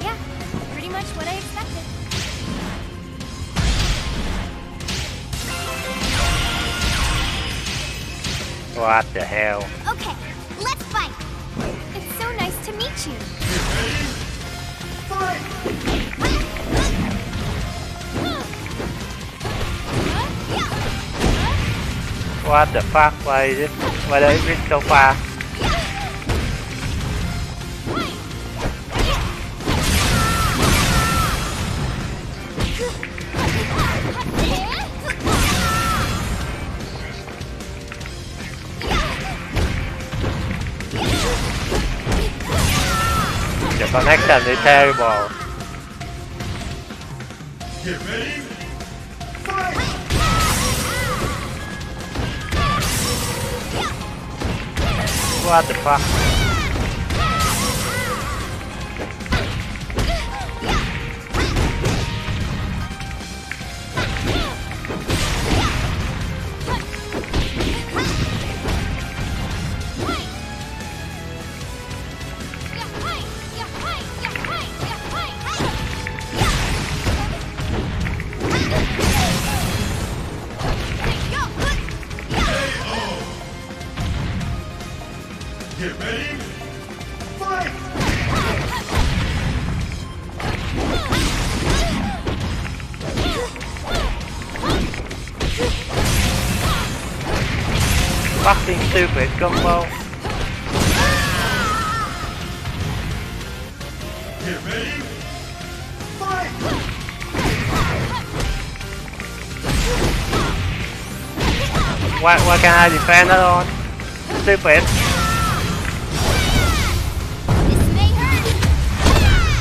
Yeah, pretty much what I expected. What the hell? Okay, let's fight. beat you. Get ready. Fight! What the fuck? Why does it so far? The connection is terrible. Get ready. Fight! What the fuck? Get ready. Fight! Fucking stupid combo. Get ready. Fight! What can I defend that on? Stupid. This may hurt.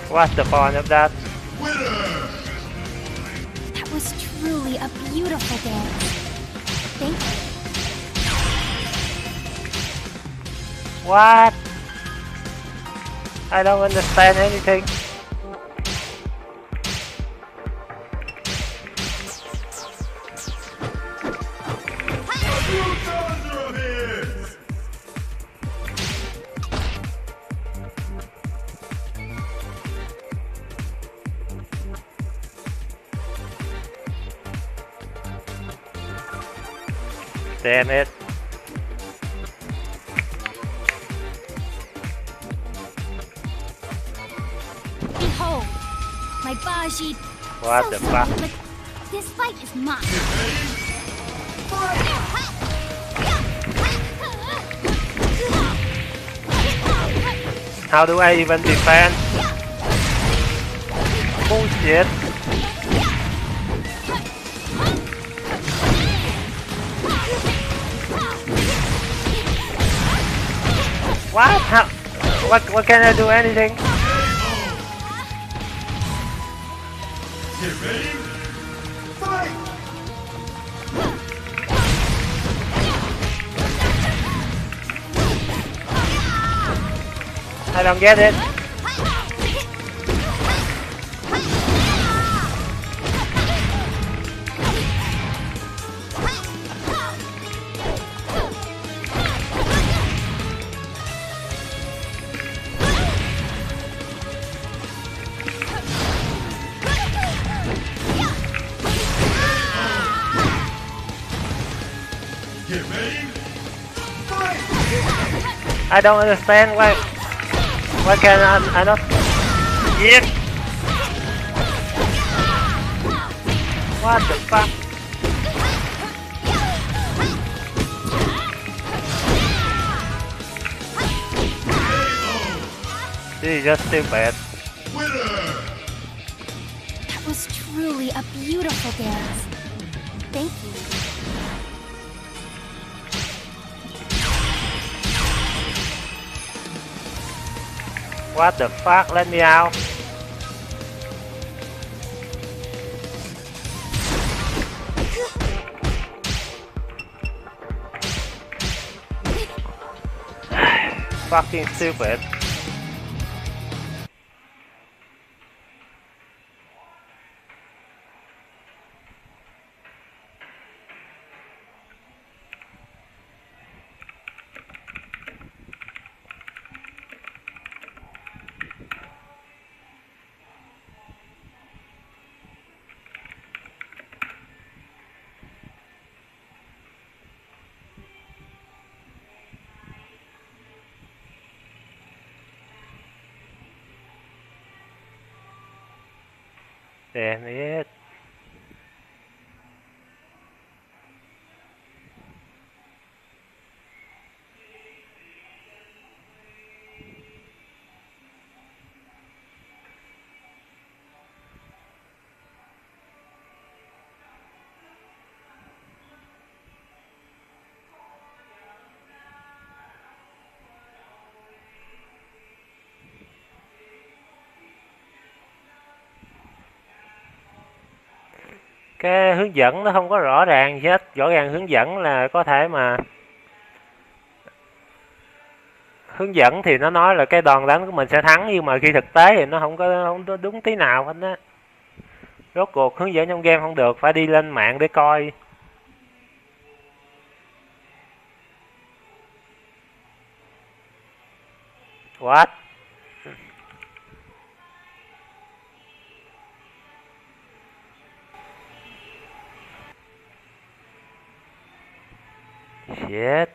What's the point of that? Winner! That was truly a beautiful dance. Thank you. What? I don't understand anything. Bulldozer of his! Damn it. Behold, my Baji. What So the sorry, fuck? but this fight is mine. How do I even defend? Bullshit. What? How? What can I do? Anything? Get ready. Fight! I don't get it. Get ready. Fight! I don't understand why. Why can I not? Yes. What the fuck? This is just stupid. Winner! That was truly a beautiful dance. Thank you. What the fuck? Let me out. Fucking stupid. Damn it. Cái hướng dẫn nó không có rõ ràng gì hết. Rõ ràng hướng dẫn là có thể mà hướng dẫn thì nó nói là cái đòn đánh của mình sẽ thắng, nhưng mà khi thực tế thì nó không có đúng tí nào hết á. Rốt cuộc hướng dẫn trong game không được, phải đi lên mạng để coi. What? Shit.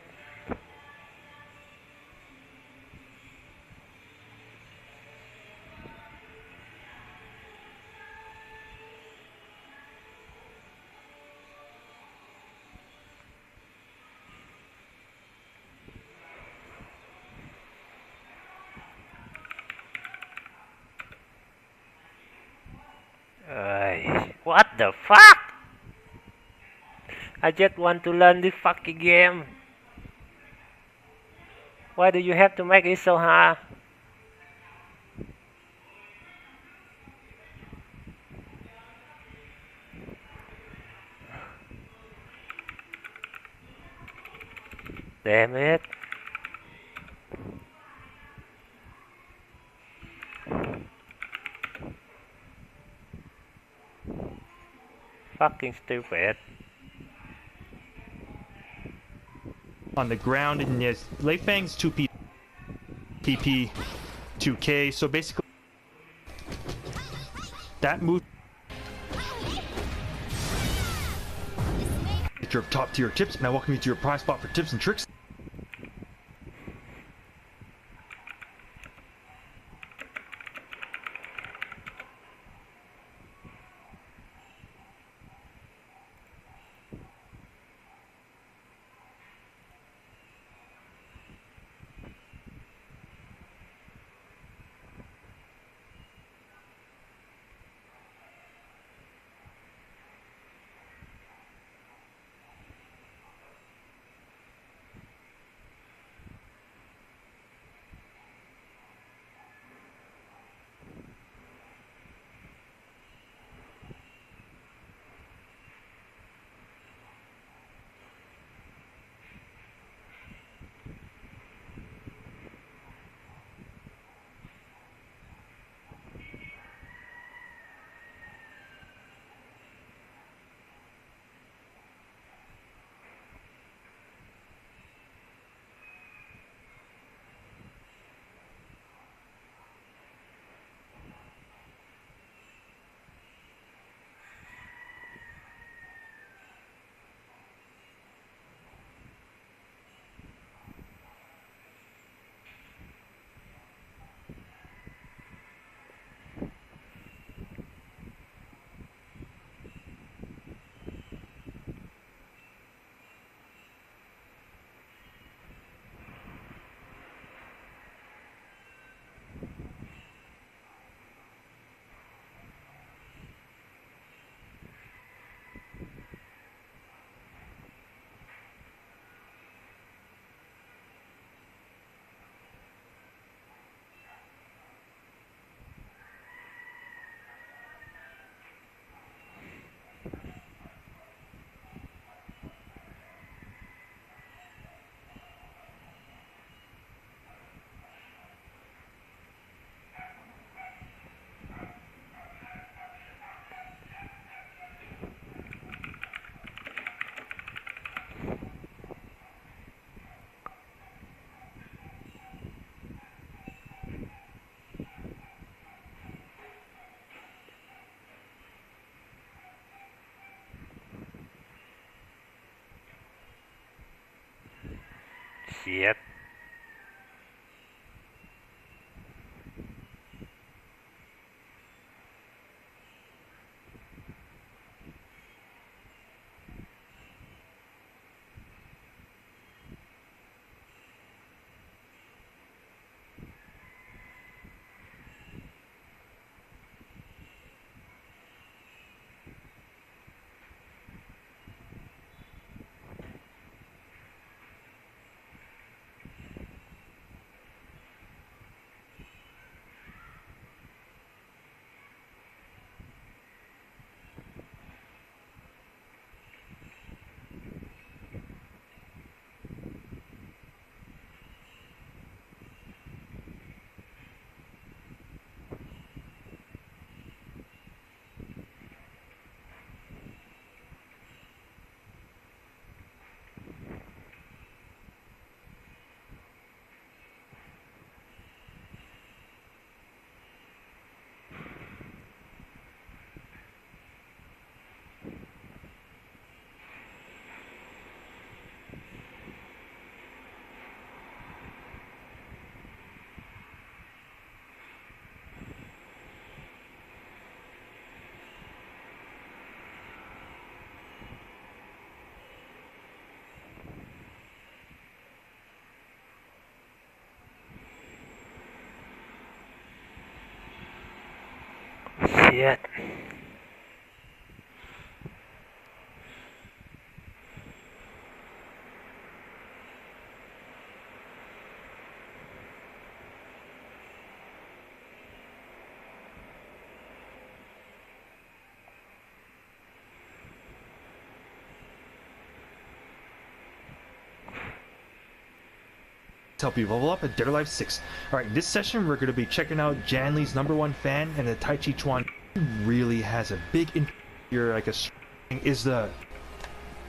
What the fuck? I just want to learn this fucking game. Why do you have to make it so hard? Damn it. Fucking stupid. On the ground, and yes, Lei Fang's 2P, PP, 2K. So basically, that move. Your top tier tips, and I welcome you to your prize spot for tips and tricks. Shit. Shit. Help you level up at Dead or Alive 6. Alright, this session we're going to be checking out Janley's #1 fan, and the Tai Chi Chuan really has a big inferior, like a string, is the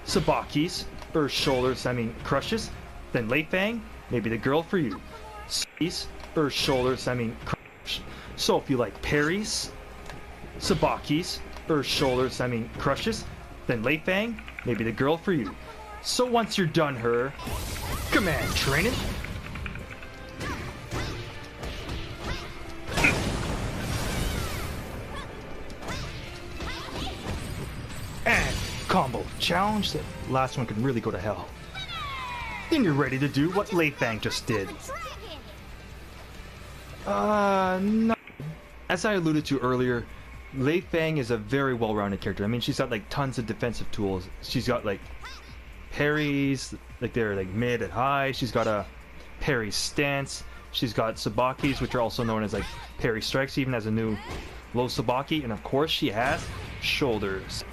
Sabakis, or shoulders, crushes. Then Lei Fang, maybe the girl for you. Skis, or shoulders, crush. So if you like parries, Sabakis, or shoulders, crushes. Then Lei Fang, maybe the girl for you. So once you're done her command training, and combo challenge. That last one can really go to hell. Then you're ready to do what Lei Fang just did. No. As I alluded to earlier, Lei Fang is a very well-rounded character. I mean, she's got like tons of defensive tools. She's got like parries, like they're like mid and high. She's got a parry stance. She's got sabakis, which are also known as like parry strikes, even as a new low sabaki. And of course, she has shoulders.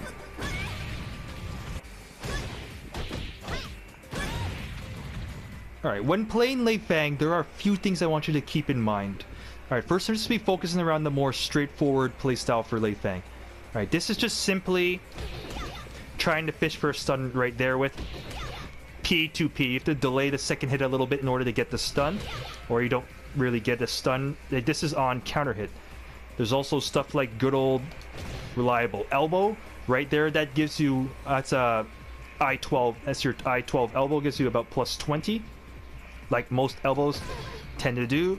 Alright, when playing Lei Fang, there are a few things I want you to keep in mind. Alright, first I'm just be focusing around the more straightforward playstyle for Lei Fang. Alright, this is just simply trying to fish for a stun right there with P2P. You have to delay the second hit a little bit in order to get the stun, or you don't really get the stun. This is on counter hit. There's also stuff like good old reliable elbow right there that gives you, that's a I-12, that's your I-12 elbow, gives you about plus 20, like most elbows tend to do.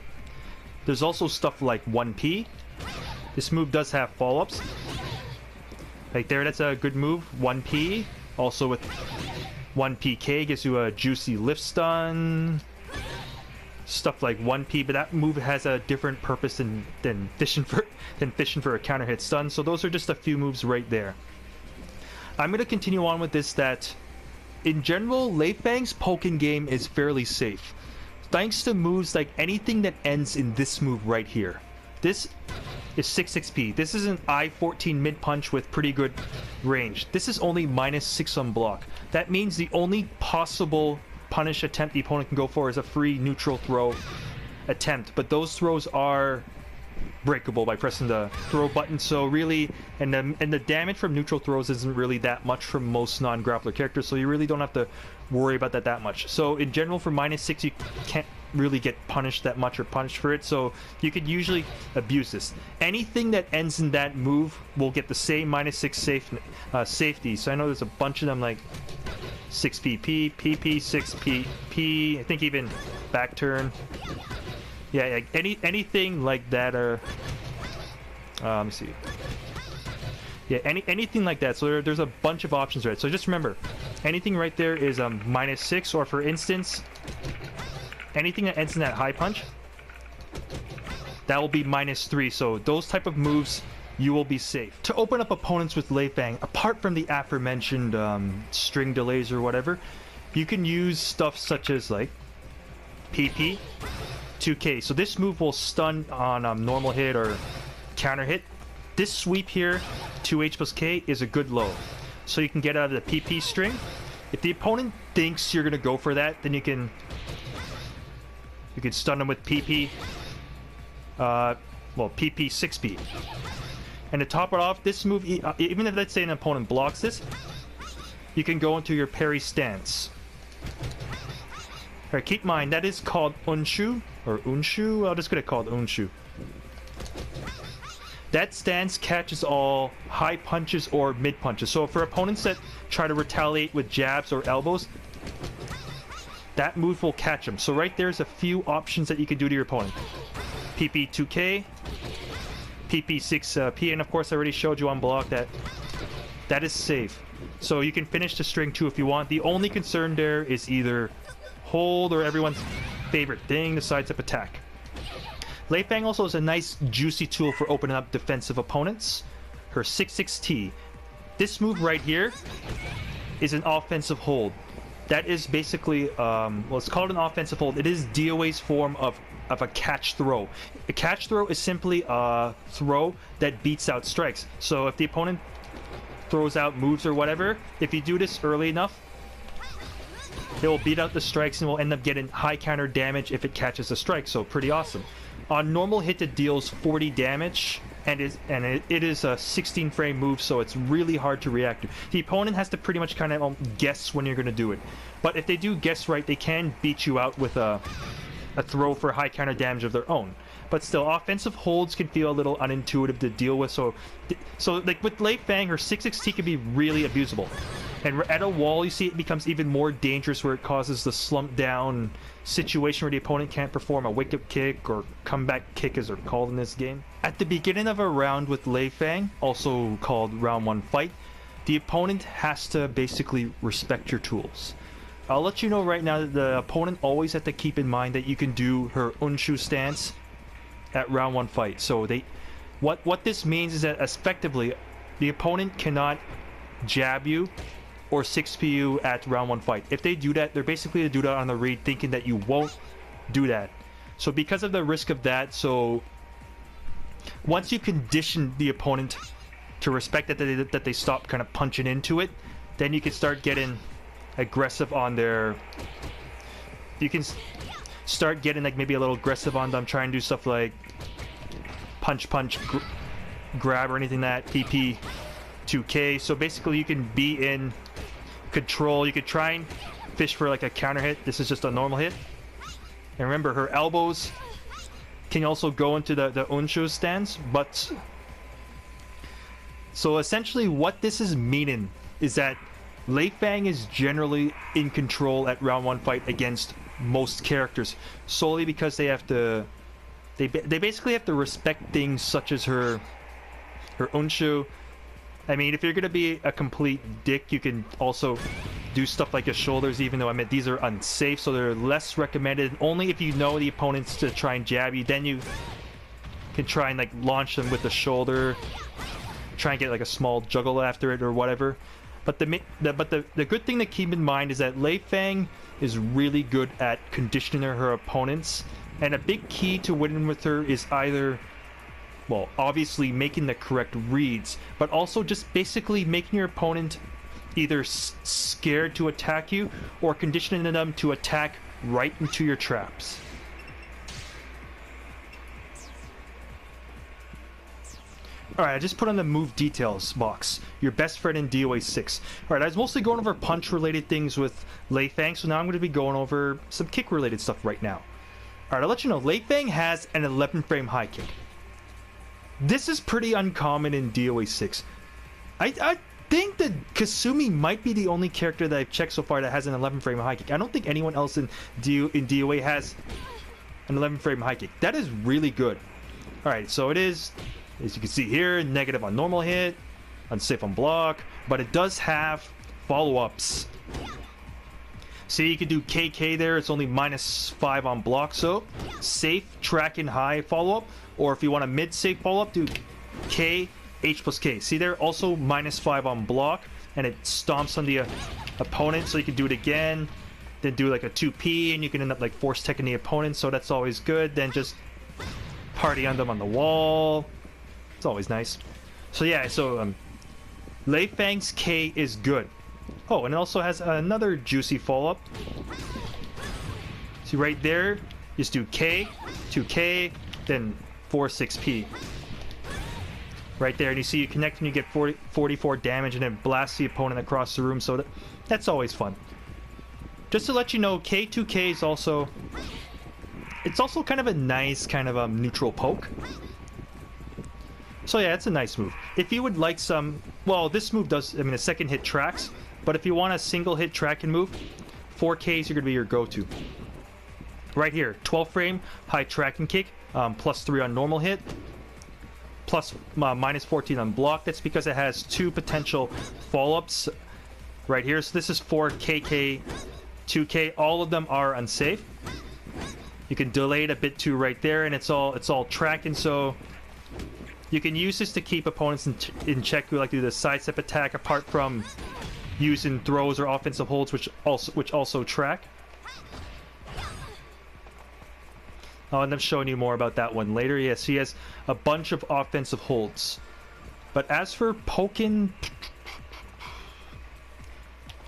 There's also stuff like 1P. This move does have follow-ups. Like there, that's a good move. 1P. Also with 1PK gives you a juicy lift stun. Stuff like 1P, but that move has a different purpose than fishing for a counter hit stun. So those are just a few moves right there. I'm going to continue on with this, that in general, Lei Fang's poking game is fairly safe, thanks to moves like anything that ends in this move right here. This is 6XP. This is an I-14 mid punch with pretty good range. This is only -6 on block. That means the only possible punish attempt the opponent can go for is a free neutral throw attempt, but those throws are breakable by pressing the throw button. So really, and the damage from neutral throws isn't really that much from most non-grappler characters, so you really don't have to worry about that much. So in general, for -6 you can't really get punished that much or punished for it, so you could usually abuse this. Anything that ends in that move will get the same -6 safety. So I know there's a bunch of them, like 6PP, PP, 6PP, I think even back turn. Yeah, like anything like that, or let me see. Yeah, anything like that. So there's a bunch of options, right? So just remember, anything right there is -6, or for instance, anything that ends in that high punch, that will be -3. So those type of moves, you will be safe. To open up opponents with Lei Fang, apart from the aforementioned string delays or whatever, you can use stuff such as like PP, 2K. So this move will stun on normal hit or counter hit. This sweep here, 2H plus K, is a good low. So you can get out of the PP string. If the opponent thinks you're going to go for that, then you can stun them with PP, well, PP 6P. And to top it off, this move, even if, let's say, an opponent blocks this, you can go into your parry stance. Alright, keep in mind, that is called unshu, or unshu, I'll just get it called unshu. That stance catches all high punches or mid punches. So for opponents that try to retaliate with jabs or elbows, that move will catch them. So right there's a few options that you can do to your opponent. PP 2K, PP 6P, and of course I already showed you on block that that is safe. So you can finish the string too if you want. The only concern there is either hold or everyone's favorite thing, the sidestep attack. Lei Fang also is a nice juicy tool for opening up defensive opponents. Her 6-6T. This move right here is an offensive hold. That is basically, well, it's called an offensive hold. It is DOA's form of a catch throw. A catch throw is simply a throw that beats out strikes. So if the opponent throws out moves or whatever, if you do this early enough, it will beat out the strikes and will end up getting high counter damage if it catches a strike. So pretty awesome. On normal hit, it deals 40 damage, and it is a 16 frame move, so it's really hard to react to. The opponent has to pretty much kind of guess when you're going to do it. But if they do guess right, they can beat you out with a throw for high counter damage of their own. But still, offensive holds can feel a little unintuitive to deal with. So like with Lei Fang, her 6-6T can be really abusable. And at a wall, you see it becomes even more dangerous where it causes the slump down situation where the opponent can't perform a wake-up kick or comeback kick as they're called in this game. At the beginning of a round with Lei Fang, also called round 1 fight, the opponent has to basically respect your tools. I'll let you know right now that the opponent always has to keep in mind that you can do her unshu stance at round 1 fight. So what this means is that effectively the opponent cannot jab you or 6P you at round 1 fight. If they do that, they're basically to do that on the read thinking that you won't do that. So because of the risk of that, so once you condition the opponent to respect that they stop kind of punching into it, then you can start getting aggressive on their, you can start getting like maybe a little aggressive on them, try and do stuff like punch, grab or anything that PP 2K. So basically you can be in control. You could try and fish for like a counter hit. This is just a normal hit. And remember, her elbows can also go into the unshu stance. But so essentially what this is meaning is that Lei Fang is generally in control at round 1 fight against most characters, solely because they have to, they basically have to respect things such as her unshu. I mean, if you're gonna be a complete dick, you can also do stuff like your shoulders, even though I mean these are unsafe, so they're less recommended. Only if you know the opponents to try and jab you, then you can try and like launch them with the shoulder, try and get like a small juggle after it or whatever. But the good thing to keep in mind is that Lei Fang is really good at conditioning her opponents, and a big key to winning with her is either, well, obviously making the correct reads, but also just basically making your opponent either scared to attack you or conditioning them to attack right into your traps. Alright, I just put on the move details box. Your best friend in DOA 6. Alright, I was mostly going over punch-related things with Lei Fang, so now I'm going to be going over some kick-related stuff right now. Alright, I'll let you know, Lei Fang has an 11-frame high kick. This is pretty uncommon in DOA 6. I think that Kasumi might be the only character that I've checked so far that has an 11-frame high kick. I don't think anyone else in DOA has an 11-frame high kick. That is really good. Alright, so it is, as you can see here, negative on normal hit, unsafe on block, but it does have follow-ups. See, you can do KK there, it's only -5 on block, so safe, track, and high follow-up. Or if you want a mid-safe follow-up, do K, H plus K. See there, also -5 on block, and it stomps on the opponent, so you can do it again, then do like a 2P, and you can end up like force teching the opponent, so that's always good. Then just party on them on the wall. It's always nice. So yeah, so Lei Fang's K is good. Oh, and it also has another juicy follow-up. See right there, just do K, 2K, then 4-6P. Right there, and you see you connect and you get 44 damage and then blast the opponent across the room, so that's always fun. Just to let you know, K2K is also, it's also kind of a nice kind of neutral poke. So yeah, it's a nice move. If you would like some, well, this move does, I mean, a second hit tracks, but if you want a single hit tracking move, 4Ks are going to be your go-to. Right here, 12 frame, high tracking kick, +3 on normal hit, plus -14 on block. That's because it has 2 potential follow-ups right here. So this is 4KK, 2K. All of them are unsafe. You can delay it a bit too right there, and it's all tracking. So you can use this to keep opponents in check who like to do the sidestep attack, apart from using throws or offensive holds, which also track. I'll end up showing you more about that one later. Yes, he has a bunch of offensive holds. But as for poking,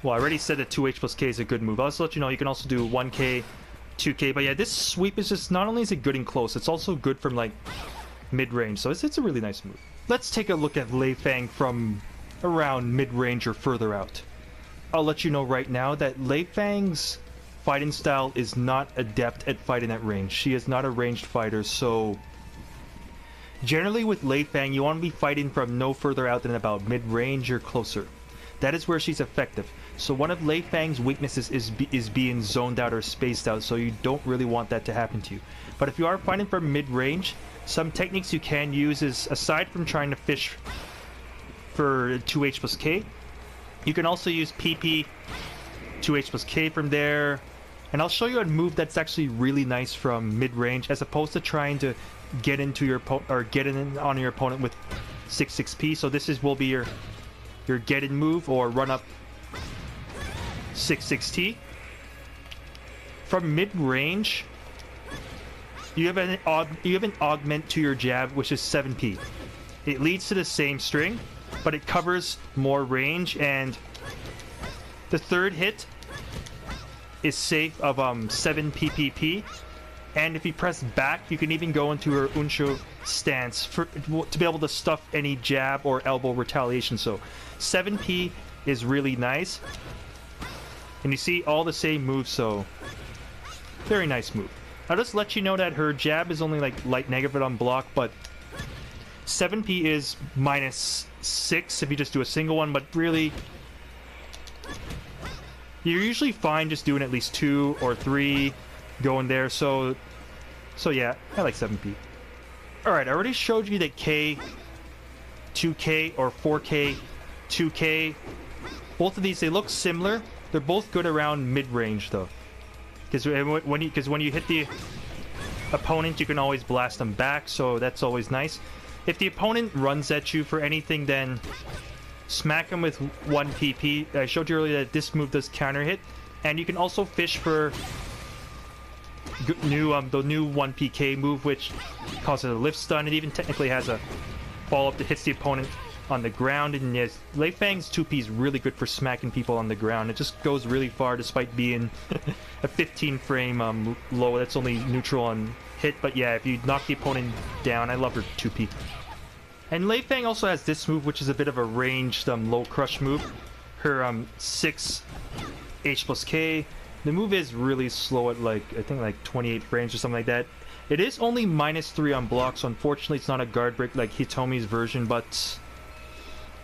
well, I already said that 2H plus K is a good move. I'll also let you know you can also do 1K, 2K. But yeah, this sweep is just, not only is it good in close, it's also good from like mid-range. So it's a really nice move. Let's take a look at Lei Fang from around mid-range or further out. I'll let you know right now that Lei Fang's fighting style is not adept at fighting at range. She is not a ranged fighter, so generally with Lei Fang, you want to be fighting from no further out than about mid-range or closer. That is where she's effective. So one of Lei Fang's weaknesses is being zoned out or spaced out, so you don't really want that to happen to you. But if you are fighting from mid-range, some techniques you can use is, aside from trying to fish for 2H plus K, you can also use PP 2H plus K from there. And I'll show you a move that's actually really nice from mid-range, as opposed to trying to get into your opponent or get in on your opponent with 6-6P. So this will be your get in move, or run up 6-6T. From mid-range, you have an augment to your jab, which is 7P. It leads to the same string, but it covers more range, and the third hit is safe of 7 PPP, and if you press back, you can even go into her Unsho stance to be able to stuff any jab or elbow retaliation. So 7P is really nice, and you see all the same moves, so very nice move. I'll just let you know that her jab is only like light negative on block, but 7P is -6 if you just do a single one, but really you're usually fine just doing at least 2 or 3 going there. So yeah, I like 7P. Alright, I already showed you that K, 2K, or 4K, 2K. Both of these, they look similar. They're both good around mid-range though. Because when you hit the opponent, you can always blast them back, so that's always nice. If the opponent runs at you for anything, then smack him with 1 PP. I showed you earlier that this move does counter hit, and you can also fish for the new 1 PK move, which causes a lift stun. It even technically has a follow-up that hits the opponent on the ground. And yes, Lei Fang's 2P is really good for smacking people on the ground. It just goes really far despite being a 15 frame low. That's only neutral on hit, but yeah, if you knock the opponent down, I love her 2P. And Lei Fang also has this move, which is a bit of a ranged low crush move. Her 6 H plus K. The move is really slow at like, I think like 28 frames or something like that. It is only -3 on block, so unfortunately it's not a guard break like Hitomi's version, but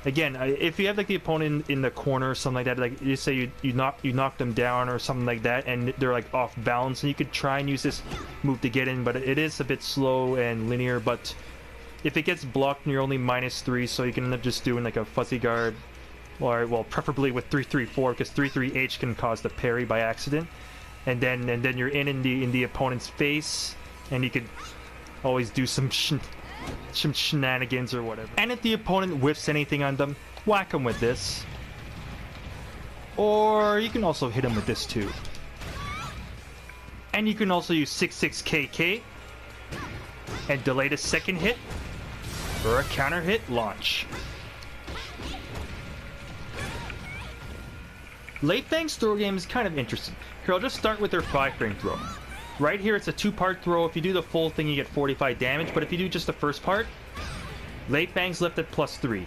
again, if you have like the opponent in the corner or something like that, like you say you knock them down or something like that, and they're like off balance, and you could try and use this move to get in, but it is a bit slow and linear. But if it gets blocked and you're only -3, so you can end up just doing like a fuzzy guard, or well, preferably with 3-3-4, because 3-3-H can cause the parry by accident, and then you're in the opponent's face, and you could always do some shenanigans or whatever. And if the opponent whiffs anything on them, whack them with this, or you can also hit them with this too. And you can also use 6-6-KK and delay the second hit for a counter hit launch. Lei Fang's throw game is kind of interesting. Here, I'll just start with her 5-frame throw. Right here, it's a 2-part throw. If you do the full thing, you get 45 damage, but if you do just the first part, Lei Fang's left at +3.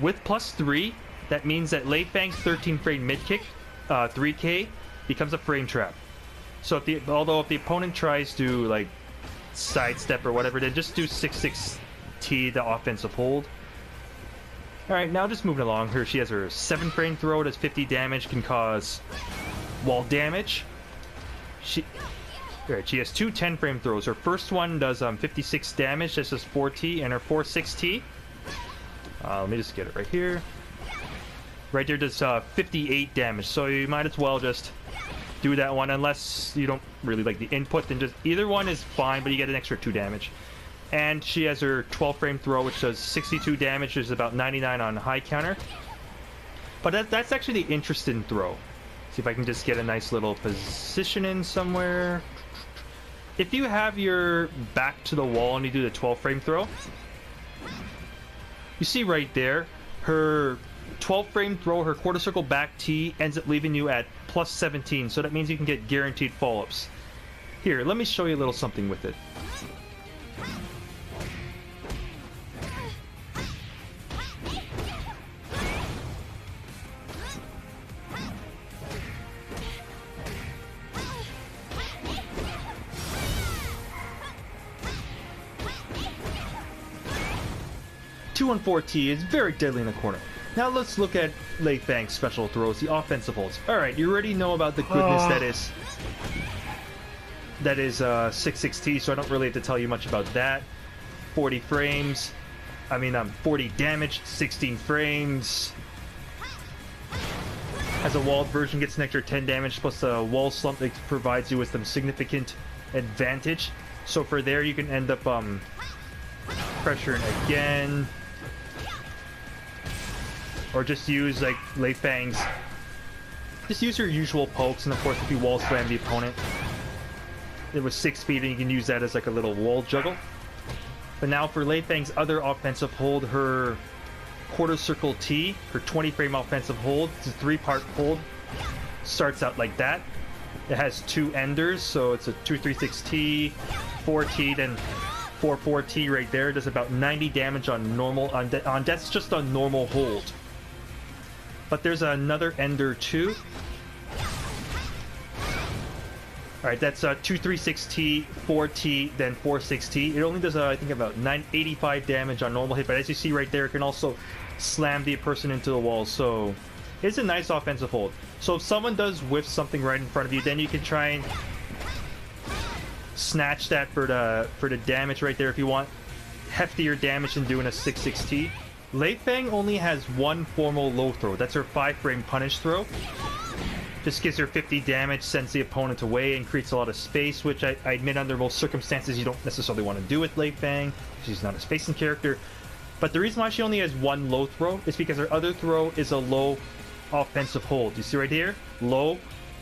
With +3, that means that Lei Fang's 13-frame mid-kick, 3K, becomes a frame trap. So if the opponent tries to like sidestep or whatever, then just do 6-6T, the offensive hold. Alright, now just moving along. Here she has her 7-frame throw, does 50 damage, can cause wall damage. She has 2 10-frame throws. Her first one does 56 damage, that's just 4T, and her 4-6T, let me just get it right here. Right there does 58 damage, so you might as well just do that one unless you don't really like the input. Then just either one is fine, but you get an extra 2 damage. And she has her 12 frame throw, which does 62 damage. There's about 99 on high counter. But that's actually the interesting throw. See if I can just get a nice little position in somewhere. If you have your back to the wall and you do the 12 frame throw, you see right there, her 12 frame throw, her quarter circle back T ends up leaving you at plus 17. So that means you can get guaranteed follow-ups. Here, let me show you a little something with it. Two on 4T is very deadly in the corner. Now let's look at Lei Fang's special throws, the offensive holds. Alright, you already know about the goodness that is 6-6T, so I don't really have to tell you much about that. 40 frames. 40 damage, 16 frames. As a walled version, gets an extra 10 damage, plus a wall slump that provides you with some significant advantage. So for there, you can end up pressuring again. Or just use, like, Lei Fang's... Just use your usual pokes, and of course if you wall slam the opponent, it was 6 feet, and you can use that as like a little wall juggle. But now for Lei Fang's other offensive hold, her quarter circle T, her 20 frame offensive hold, it's a 3-part hold, starts out like that. It has 2 enders, so it's a 2-3-6T, 4T, then 4-4T right there. It does about 90 damage on normal, that's just on normal hold. But there's another ender too. Alright, that's 2-3-6T, 4T, then 4-6T. It only does, I think, about 85 damage on normal hit, but as you see right there, it can also slam the person into the wall, so it's a nice offensive hold. So if someone does whiff something right in front of you, then you can try and snatch that for the damage right there if you want heftier damage than doing a 6-6T. Lei Fang only has 1 formal low throw. That's her 5-frame punish throw. Just gives her 50 damage, sends the opponent away, and creates a lot of space, which I admit under most circumstances you don't necessarily want to do with Lei Fang. She's not a spacing character. But the reason why she only has 1 low throw is because her other throw is a low offensive hold. You see right here? Low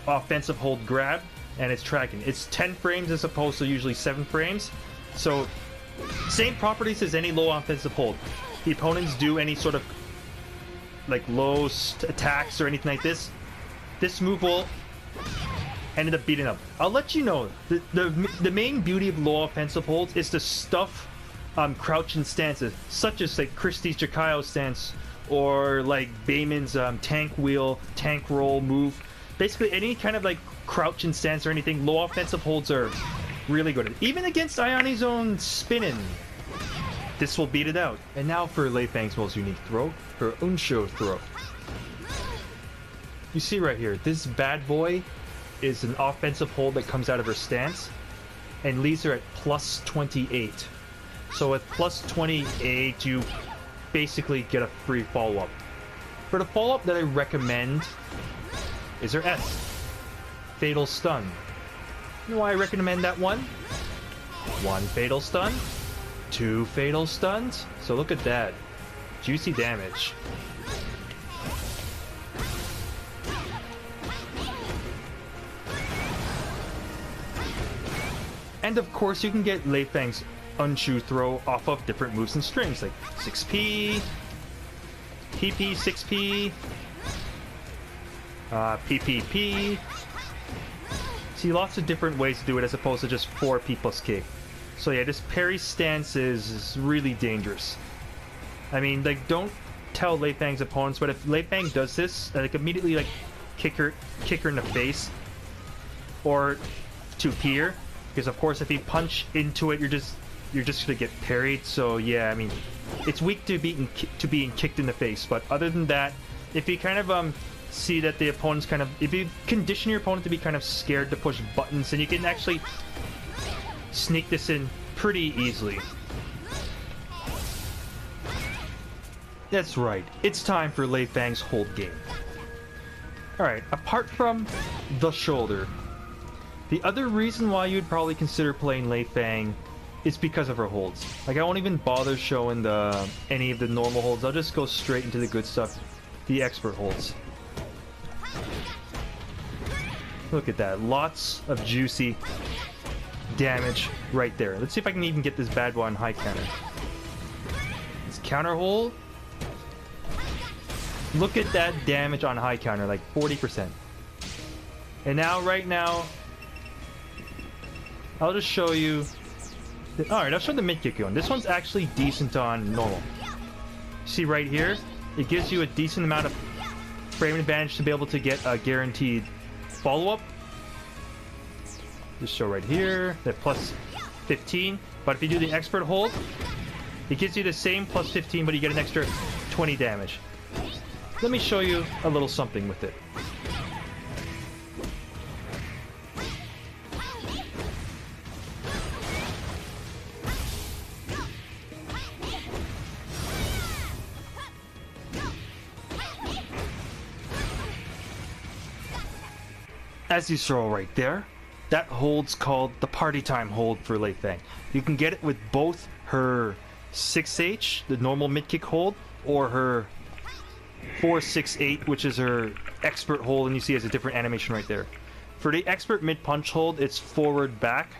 offensive hold grab, and it's tracking. It's 10 frames as opposed to usually 7 frames. So, same properties as any low offensive hold. The opponents do any sort of like low attacks or anything like this, this move will end up beating up. I'll let you know, the main beauty of low offensive holds is to stuff crouching stances, such as like Christie's Jakayo stance, or like Bayman's tank wheel, tank roll move. Basically any kind of like crouching stance or anything, low offensive holds are really good. Even against Ayane's own spinning, this will beat it out. And now for Lei Fang's most unique throw, her Unsho throw. You see right here, this bad boy is an offensive hold that comes out of her stance and leaves her at plus 28. So at plus 28, you basically get a free follow-up. For the follow-up that I recommend is her S, Fatal Stun. You know why I recommend that one? 1 Fatal Stun, 2 Fatal Stuns. So look at that. Juicy damage. And of course you can get Lei Fang's Unsho throw off of different moves and strings, like 6P, PP, 6P, PPP. See, lots of different ways to do it as opposed to just 4P plus K. So yeah, this parry stance is really dangerous. I mean, like, don't tell Lei Fang's opponents, but if Lei Fang does this, like, immediately, like, kick her in the face, or 2P her, because of course if you punch into it, you're just gonna get parried. So yeah, I mean, it's weak to being kicked in the face, but other than that, if you kind of see that the opponent's kind of, if you condition your opponent to be kind of scared to push buttons, then you can actually sneak this in pretty easily. That's right, it's time for Lei Fang's hold game. Alright, apart from the shoulder, the other reason why you'd probably consider playing Lei Fang is because of her holds. Like, I won't even bother showing any of the normal holds. I'll just go straight into the good stuff, the expert holds. Look at that. Lots of juicy damage right there. Let's see if I can even get this bad boy on high counter. This counter hold. Look at that damage on high counter, like 40%. And now, right now, I'll just show you. Alright, I'll show the mid kick going. This one's actually decent on normal. See right here? It gives you a decent amount of frame advantage to be able to get a guaranteed follow-up. Just show right here, that plus 15. But if you do the expert hold, it gives you the same plus 15, but you get an extra 20 damage. Let me show you a little something with it. As you saw right there, that hold's called the party time hold for Lei Fang. You can get it with both her 6H, the normal mid-kick hold, or her 4-6-8, which is her expert hold, and you see it has a different animation right there. For the expert mid-punch hold, it's forward-back,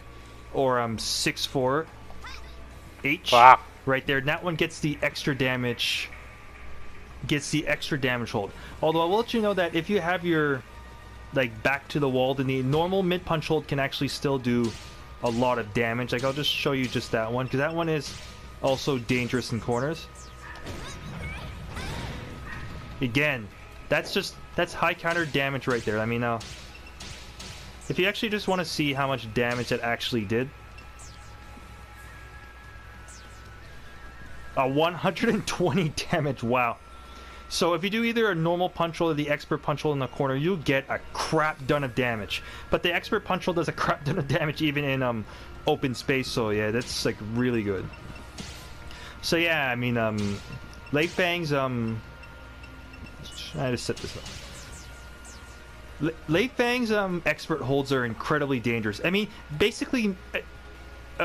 or 6-4-H, right there. And that one gets the extra damage, hold. Although I will let you know that if you have your like back to the wall, then the normal mid punch hold can actually still do a lot of damage. Like, I'll just show you just that one, because that one is also dangerous in corners. Again, that's high counter damage right there. I mean, if you actually just want to see how much damage it actually did, 120 damage. Wow. So if you do either a normal punch roll or the expert punch roll in the corner, you get a crap ton of damage. But the expert punch roll does a crap ton of damage even in open space. So yeah, that's like really good. So yeah, I mean, Lei Fang's I just set this up. Lei Fang's expert holds are incredibly dangerous. I mean, basically,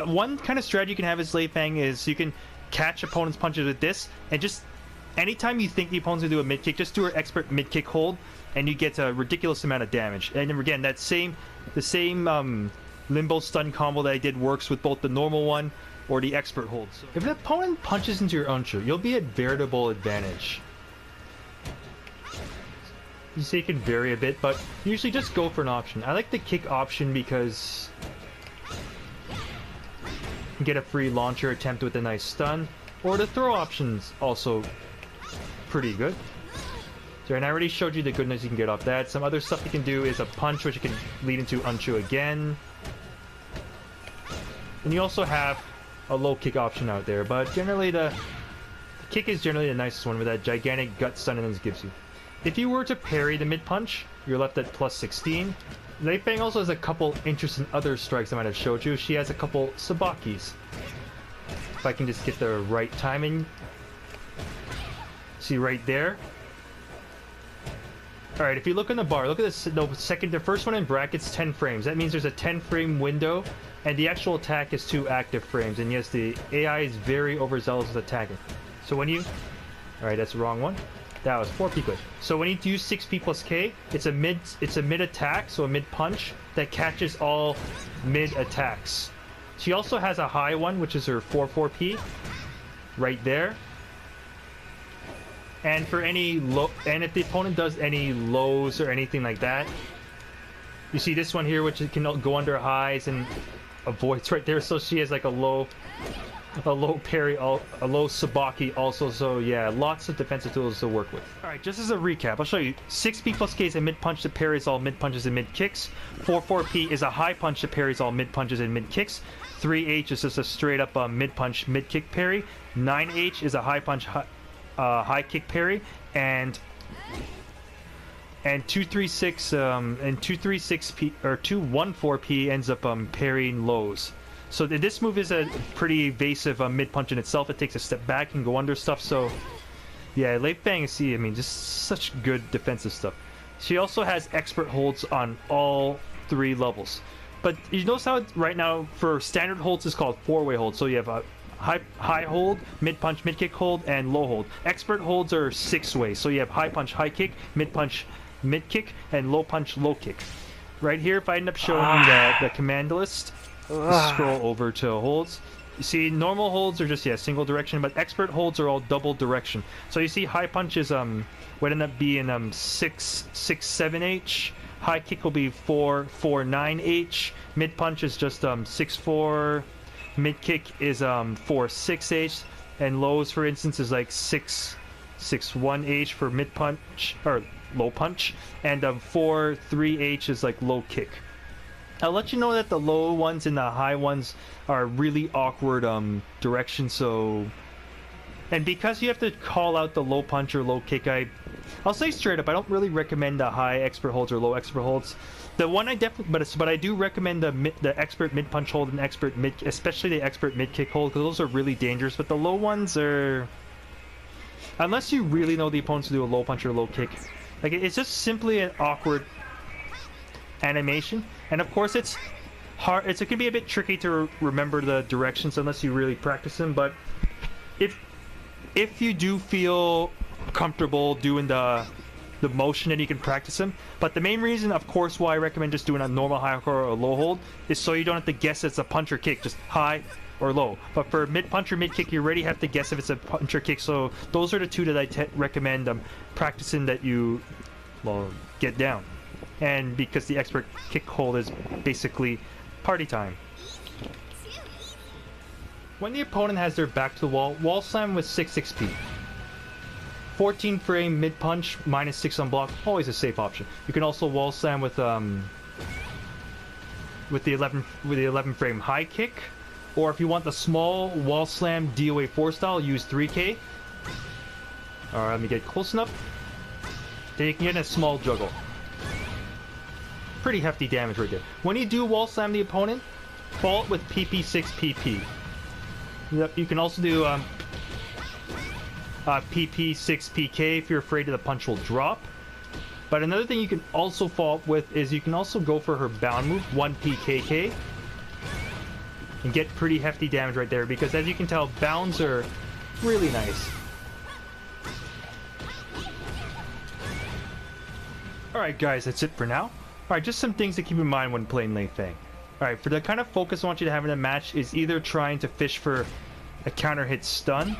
one kind of strategy you can have as Lei Fang is you can catch opponent's punches with this, and just anytime you think the opponent's gonna do a mid kick, just do her expert mid kick hold, and you get a ridiculous amount of damage. And then again, the same limbo stun combo that I did works with both the normal one or the expert hold. So if an opponent punches into your unshu, you'll be at veritable advantage. You say you can vary a bit, but usually just go for an option. I like the kick option because you can get a free launcher attempt with a nice stun, or the throw option's also pretty good. So, and I already showed you the goodness you can get off that. Some other stuff you can do is a punch, which you can lead into unshu again. And you also have a low kick option out there, but generally the kick is generally the nicest one with that gigantic gut stun it gives you. If you were to parry the mid punch, you're left at plus 16. Lei Fang also has a couple interesting other strikes I might have showed you. She has a couple sabakis. If I can just get the right timing. See right there. Alright, if you look on the bar, look at this. The first one in brackets, 10 frames. That means there's a 10 frame window, and the actual attack is 2 active frames. And yes, the AI is very overzealous with attacking. So when you... Alright, that's the wrong one. That was 4P quick. So when you use 6P plus K, it's a mid attack, so a mid punch that catches all mid attacks. She also has a high one, which is her 4-4P, right there. And for any low, and if the opponent does any lows or anything like that, you see this one here, which can go under highs and avoids right there. So she has like a low parry, a low sabaki also. So yeah, lots of defensive tools to work with. All right, just as a recap, I'll show you. 6P plus K is a mid punch that parries all mid punches and mid kicks. 4-4P is a high punch that parries all mid punches and mid kicks. 3H is just a straight up mid punch mid kick parry. 9H is a high punch high kick parry, and 236P or 214P ends up parrying lows. So this move is a pretty evasive mid punch in itself. It takes a step back and go under stuff. So yeah, Lei Fang, I mean, just such good defensive stuff. She also has expert holds on all 3 levels. But you notice how right now for standard holds is called 4-way hold. So you have a high hold, mid punch, mid kick hold, and low hold. Expert holds are 6-way. So you have high punch, high kick, mid punch, mid kick, and low punch, low kick. Right here, if I end up showing you the command list, scroll over to holds. You see, normal holds are just single direction, but expert holds are all double direction. So you see, high punch is would end up being 6-7H. High kick will be 4-9H. Mid punch is just 6-4. Mid kick is 4-6H, and lows, for instance, is like 6-1H for mid punch or low punch, and 4-3H is like low kick. I'll let you know that the low ones and the high ones are really awkward direction. So, and because you have to call out the low punch or low kick, I'll say straight up, I don't really recommend the high expert holds or low expert holds. The one I definitely, but I do recommend the expert mid punch hold and expert mid, especially the expert mid kick hold, because those are really dangerous. But the low ones are, unless you really know the opponents to do a low punch or low kick, like it's just simply an awkward animation. And of course it's hard, it can be a bit tricky to remember the directions unless you really practice them. But if you do feel comfortable doing the motion, and you can practice them. But the main reason, of course, why I recommend just doing a normal high or a low hold is so you don't have to guess it's a punch or kick, just high or low. But for mid punch or mid kick, you already have to guess if it's a punch or kick. So those are the 2 that I recommend practicing, that you get down. And because the expert kick hold is basically party time. When the opponent has their back to the wall slam with 6 XP. 14 frame mid punch, -6 on block, always a safe option. You can also wall slam with the 11 frame high kick, or if you want the small wall slam DOA 4 style, use 3K. Alright, let me get close enough. Then you can get a small juggle. Pretty hefty damage right there. When you do wall slam the opponent, fall it with PP6 PP. Yep, you can also do PP6 PK if you're afraid the punch will drop. But another thing you can also fall with is you can also go for her bound move, 1 PKK, and get pretty hefty damage right there, because as you can tell, bounds are really nice. Alright guys, that's it for now. Alright, just some things to keep in mind when playing Lei Fang. Alright, for the kind of focus I want you to have in a match is either trying to fish for a counter hit stun.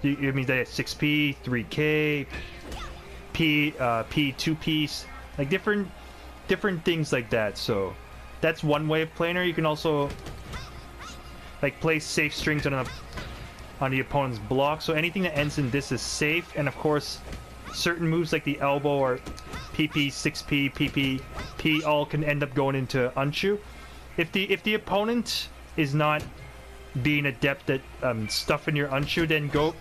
It means that 6P, 3K, P, 2Ps, like different things like that. So that's one way of playing her. You can also like play safe strings on the opponent's block. So anything that ends in this is safe. And of course, certain moves like the elbow or PP, 6P, PP, P all can end up going into unshu. If the opponent is not being adept at stuffing your unshu, then go.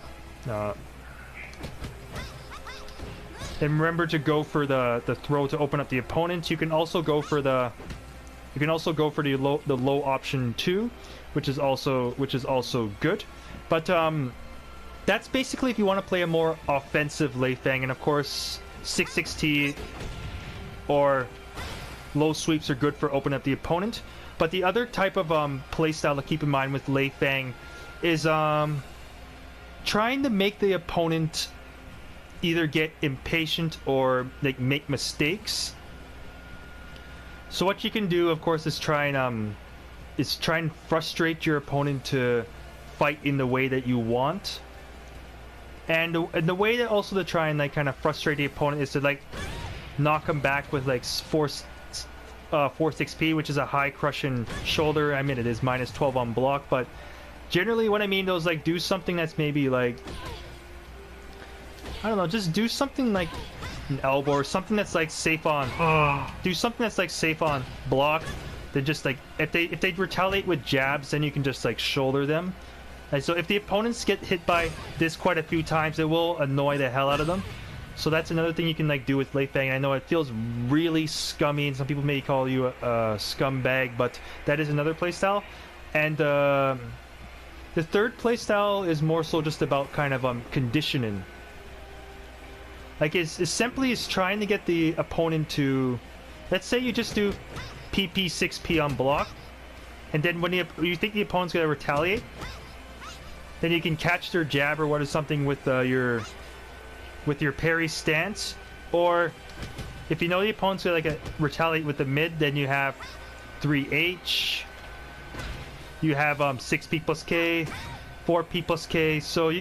Then remember to go for the throw to open up the opponent. You can also go for the low option too, which is also good. But that's basically if you want to play a more offensive Lei Fang, and of course 6T or low sweeps are good for opening up the opponent. But the other type of playstyle to keep in mind with Lei Fang is trying to make the opponent either get impatient or like make mistakes. So what you can do, of course, is try and frustrate your opponent to fight in the way that you want. And the way that also to try and like kind of frustrate the opponent is to like knock them back with like 4-6P, which is a high crushing shoulder. I mean, it is -12 on block, but generally what I mean though is like do something that's maybe like, I don't know, just do something like an elbow or something that's like safe on. Do something that's like safe on block. Then just like if they retaliate with jabs, then you can just like shoulder them. And so if the opponents get hit by this quite a few times, it will annoy the hell out of them. So that's another thing you can like do with Lei Fang. I know it feels really scummy, and some people may call you a scumbag, but that is another playstyle. And the third playstyle is more so just about kind of conditioning. Like it's simply is trying to get the opponent to, let's say you just do PP 6P on block, and then when you think the opponent's gonna retaliate, then you can catch their jab or what is something with your parry stance, or if you know the opponent's gonna retaliate with the mid, then you have 3H, you have 6P plus K, 4P plus K. So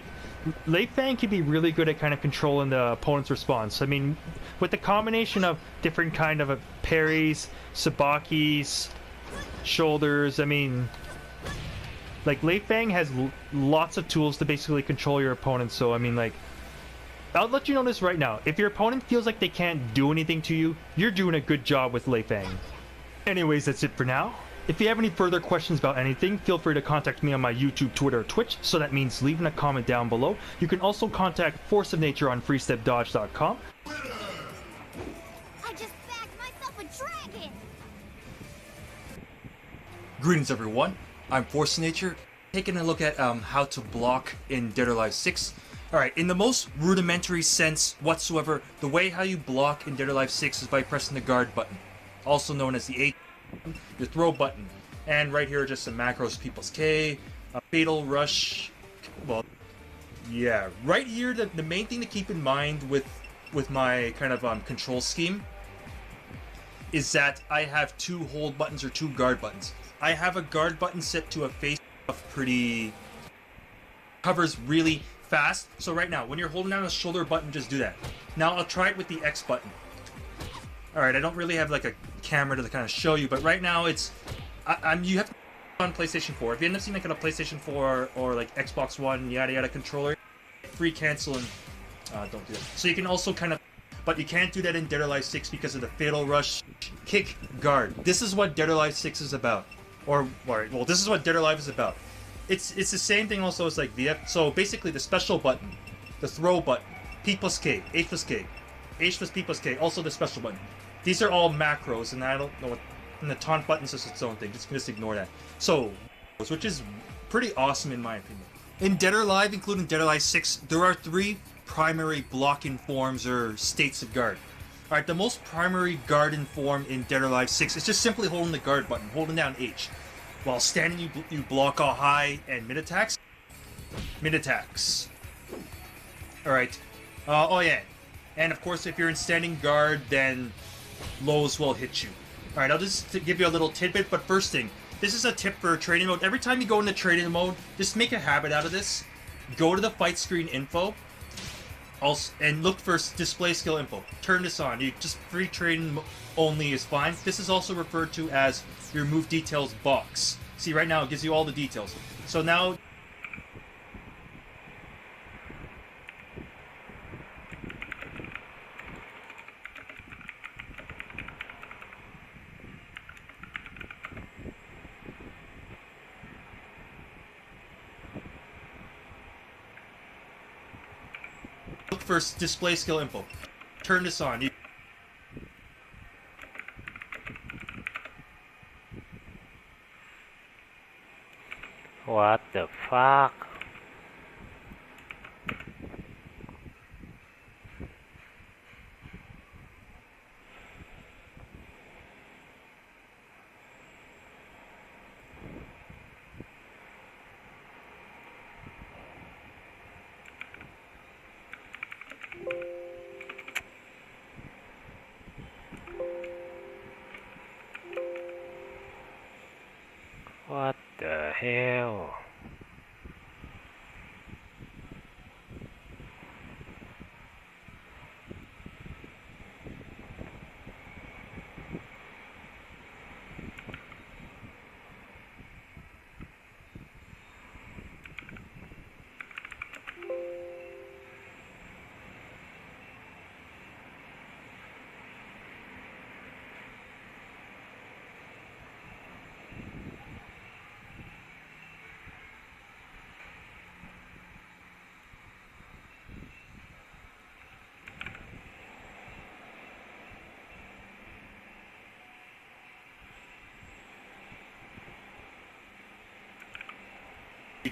Lei Fang can be really good at kind of controlling the opponent's response. I mean, with the combination of different kind of parries, sabakis, shoulders, I mean, like Lei Fang has lots of tools to basically control your opponent. So I mean, like, I'll let you know this right now. If your opponent feels like they can't do anything to you, you're doing a good job with Lei Fang. Anyways, that's it for now. If you have any further questions about anything, feel free to contact me on my YouTube, Twitter, or Twitch, so that means leaving a comment down below. You can also contact Force of Nature on freestepdodge.com. I just bagged myself a dragon! Greetings everyone, I'm Force of Nature, taking a look at how to block in Dead or Alive 6. Alright, in the most rudimentary sense whatsoever, the way how you block in Dead or Alive 6 is by pressing the guard button, also known as the A, your throw button. And right here are just some macros, P plus K, fatal rush. Well, yeah, right here the main thing to keep in mind with my kind of control scheme is that I have 2 hold buttons or 2 guard buttons. I have a guard button set to a face of pretty covers really fast. So right now, when you're holding down a shoulder button, just do that. Now I'll try it with the X button. Alright, I don't really have like a camera to kind of show you, but right now it's you have to on PlayStation 4. If you end up seeing like on a PlayStation 4 or like Xbox One, yada yada controller, free cancel and don't do that. So you can also kind of, but you can't do that in Dead or Alive 6 because of the fatal rush kick guard. This is what Dead or Alive 6 is about. Or well, this is what Dead or Alive is about. It's the same thing also as like VF. So basically the special button, the throw button, P plus K, H plus K, H plus P plus K, also the special button. These are all macros, and I don't know what. And the taunt button is just its own thing. Just ignore that. So, which is pretty awesome in my opinion. In Dead or Alive, including Dead or Alive 6, there are 3 primary blocking forms or states of guard. Alright, the most primary guarding form in Dead or Alive 6 is just simply holding the guard button, holding down H. While standing, you block all high and mid attacks. Mid attacks. Alright. Oh yeah. And of course, if you're in standing guard, then lows will hit you. Alright, I'll just give you a little tidbit, but first thing, this is a tip for training mode. Every time you go into training mode, just make a habit out of this. Go to the fight screen info, and look for display skill info. Turn this on. You just free training only is fine. This is also referred to as your move details box. See, right now it gives you all the details. So now look for display skill info. Turn this on. What the fuck? What the hell?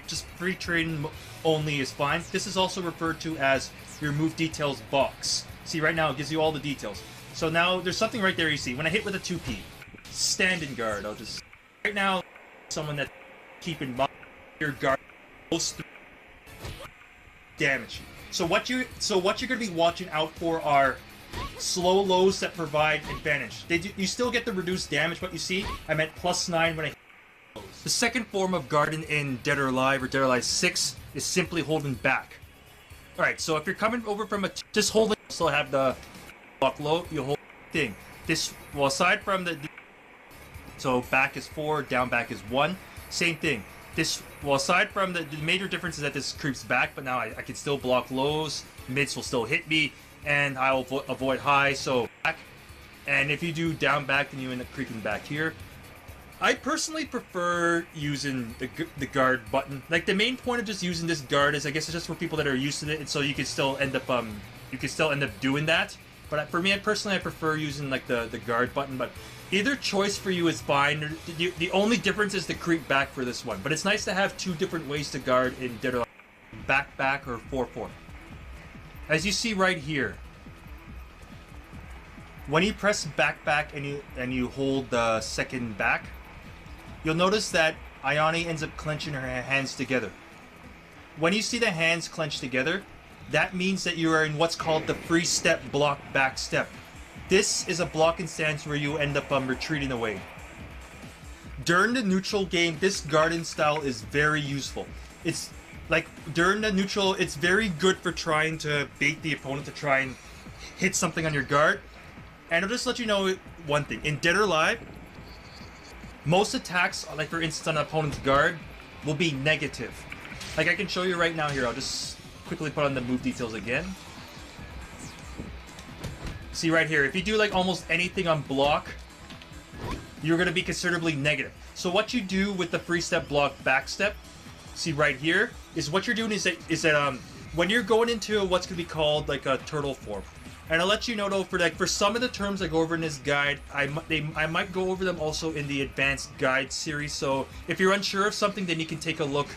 just free training only is fine. This is also referred to as your move details box. See, right now it gives you all the details. So now there's something right there you see. When I hit with a 2P, stand in guard. I'll just... Right now, someone that keep in mind your guard goes through damage. So what you're going to be watching out for are slow lows that provide advantage. You still get the reduced damage, but you see, I'm at +9 when I hit lows. The second form of guard in Dead or Alive or Dead or Alive 6 is simply holding back. Alright, so if you're coming over from just hold it, so have the block low, you hold the thing. This, well, aside from so back is 4, down back is 1, same thing. This, well, aside from the major difference is that this creeps back, but now I can still block lows, mids will still hit me, and I will avoid high, so back. And if you do down back, then you end up creeping back here. I personally prefer using the guard button. Like, the main point of just using this guard is, I guess, it's just for people that are used to it, and so you can still end up doing that. But for me, personally, I prefer using like the guard button. But either choice for you is fine. The only difference is the creep back for this one. But it's nice to have two different ways to guard in Dead or Alive: back or 4-4. As you see right here, when you press back and you hold the second back, you'll notice that Ayane ends up clenching her hands together. When you see the hands clench together, that means that you are in what's called the free step block back step. This is a blocking stance where you end up retreating away. During the neutral game, this guarding style is very useful. It's like during the neutral, it's very good for trying to bait the opponent to try and hit something on your guard. And I'll just let you know one thing. In Dead or Alive, most attacks, like for instance on an opponent's guard, will be negative. Like I can show you right now here. I'll just quickly put on the move details again. See right here, if you do like almost anything on block, you're going to be considerably negative. So what you do with the free step block back step, see right here, is what you're doing is that when you're going into what's going to be called like a turtle form. And I'll let you know though, for some of the terms I go over in this guide, I might go over them also in the advanced guide series. So if you're unsure of something, then you can take a look.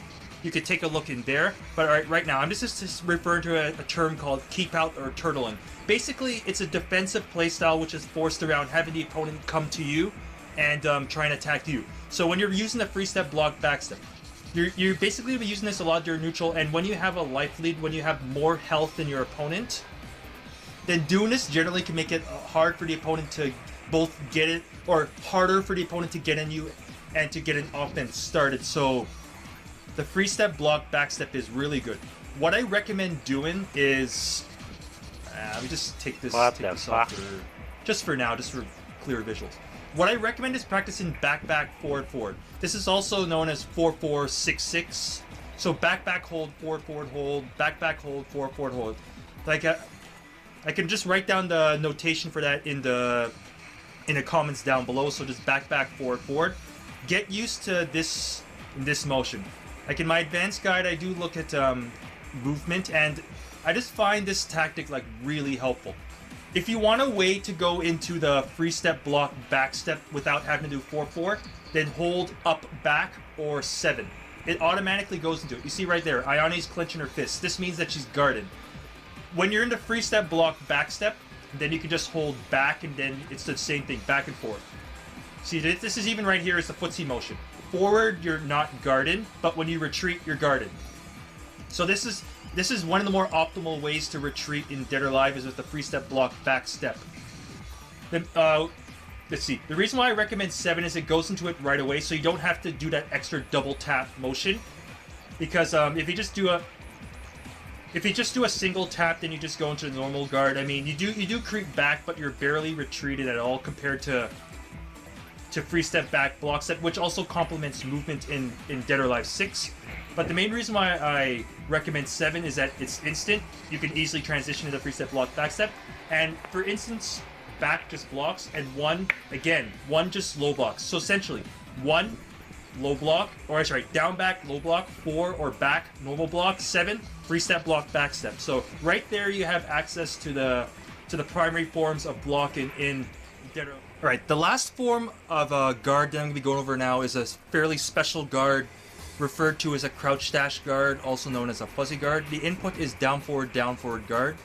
You can take a look in there. But right now, I'm just referring to a term called keep out or turtling. Basically, it's a defensive playstyle which is forced around having the opponent come to you and try and attack you. So when you're using the free step block back step, you're basically be using this a lot during neutral. And when you have a life lead, when you have more health than your opponent, then doing this generally can make it hard for the opponent to both get it, or harder for the opponent to get in you and to get an offense started. So the free step block back step is really good. What I recommend doing is, let me just take this off just for now, just for clear visuals. What I recommend is practicing back, forward, forward. This is also known as 4-4-6-6. So back, hold, forward, hold, back, hold, forward, hold. Like I can just write down the notation for that in the comments down below. So just back, forward, forward. Get used to this in this motion. Like in my advanced guide, I do look at movement, and I just find this tactic like really helpful. If you want a way to go into the free step block back step without having to do 4-4, then hold up back or 7. It automatically goes into it. You see right there, Ayane's clenching her fist. This means that she's guarded. When you're in the free step block back step, then you can just hold back, and then it's the same thing, back and forth. See, this is even right here is the footsie motion. Forward, you're not guarded, but when you retreat, you're guarded. So this is one of the more optimal ways to retreat in Dead or Alive is with the free step block back step. Then, let's see. The reason why I recommend 7 is it goes into it right away, so you don't have to do that extra double tap motion. Because if you just do a single tap, then you just go into the normal guard. I mean, you do creep back, but you're barely retreated at all compared to free step back block step, which also complements movement in Dead or Alive 6. But the main reason why I recommend 7 is that it's instant. You can easily transition to the free step block back step. And for instance, back just blocks, and 1 just low blocks. So essentially, 1 low block, or sorry, down back low block, 4 or back normal block, 7 free step block back step. So right there you have access to the primary forms of blocking in Dead or Alive. Alright, the last form of a guard that I'm going to be going over now is a fairly special guard referred to as a crouch stash guard, also known as a fuzzy guard. The input is down forward guard.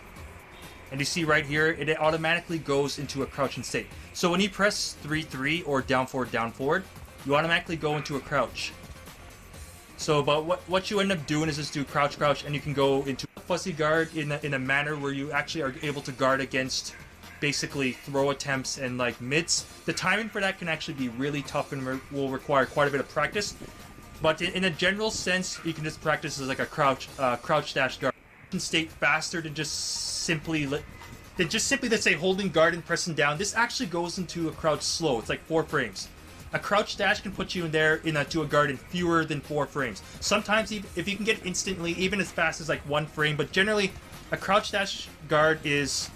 And you see right here, it automatically goes into a crouching state. So when you press 3-3 or down forward, you automatically go into a crouch. So but what you end up doing is just do crouch, and you can go into a fuzzy guard in a manner where you actually are able to guard against basically throw attempts and like mids. The timing for that can actually be really tough and will require quite a bit of practice. But in a general sense, you can just practice as like a crouch dash guard. You can state faster than just simply let's say holding guard and pressing down. This actually goes into a crouch slow. It's like 4 frames. A crouch dash can put you in there to a guard in fewer than 4 frames. Sometimes if you can get instantly, even as fast as like 1 frame, but generally a crouch dash guard is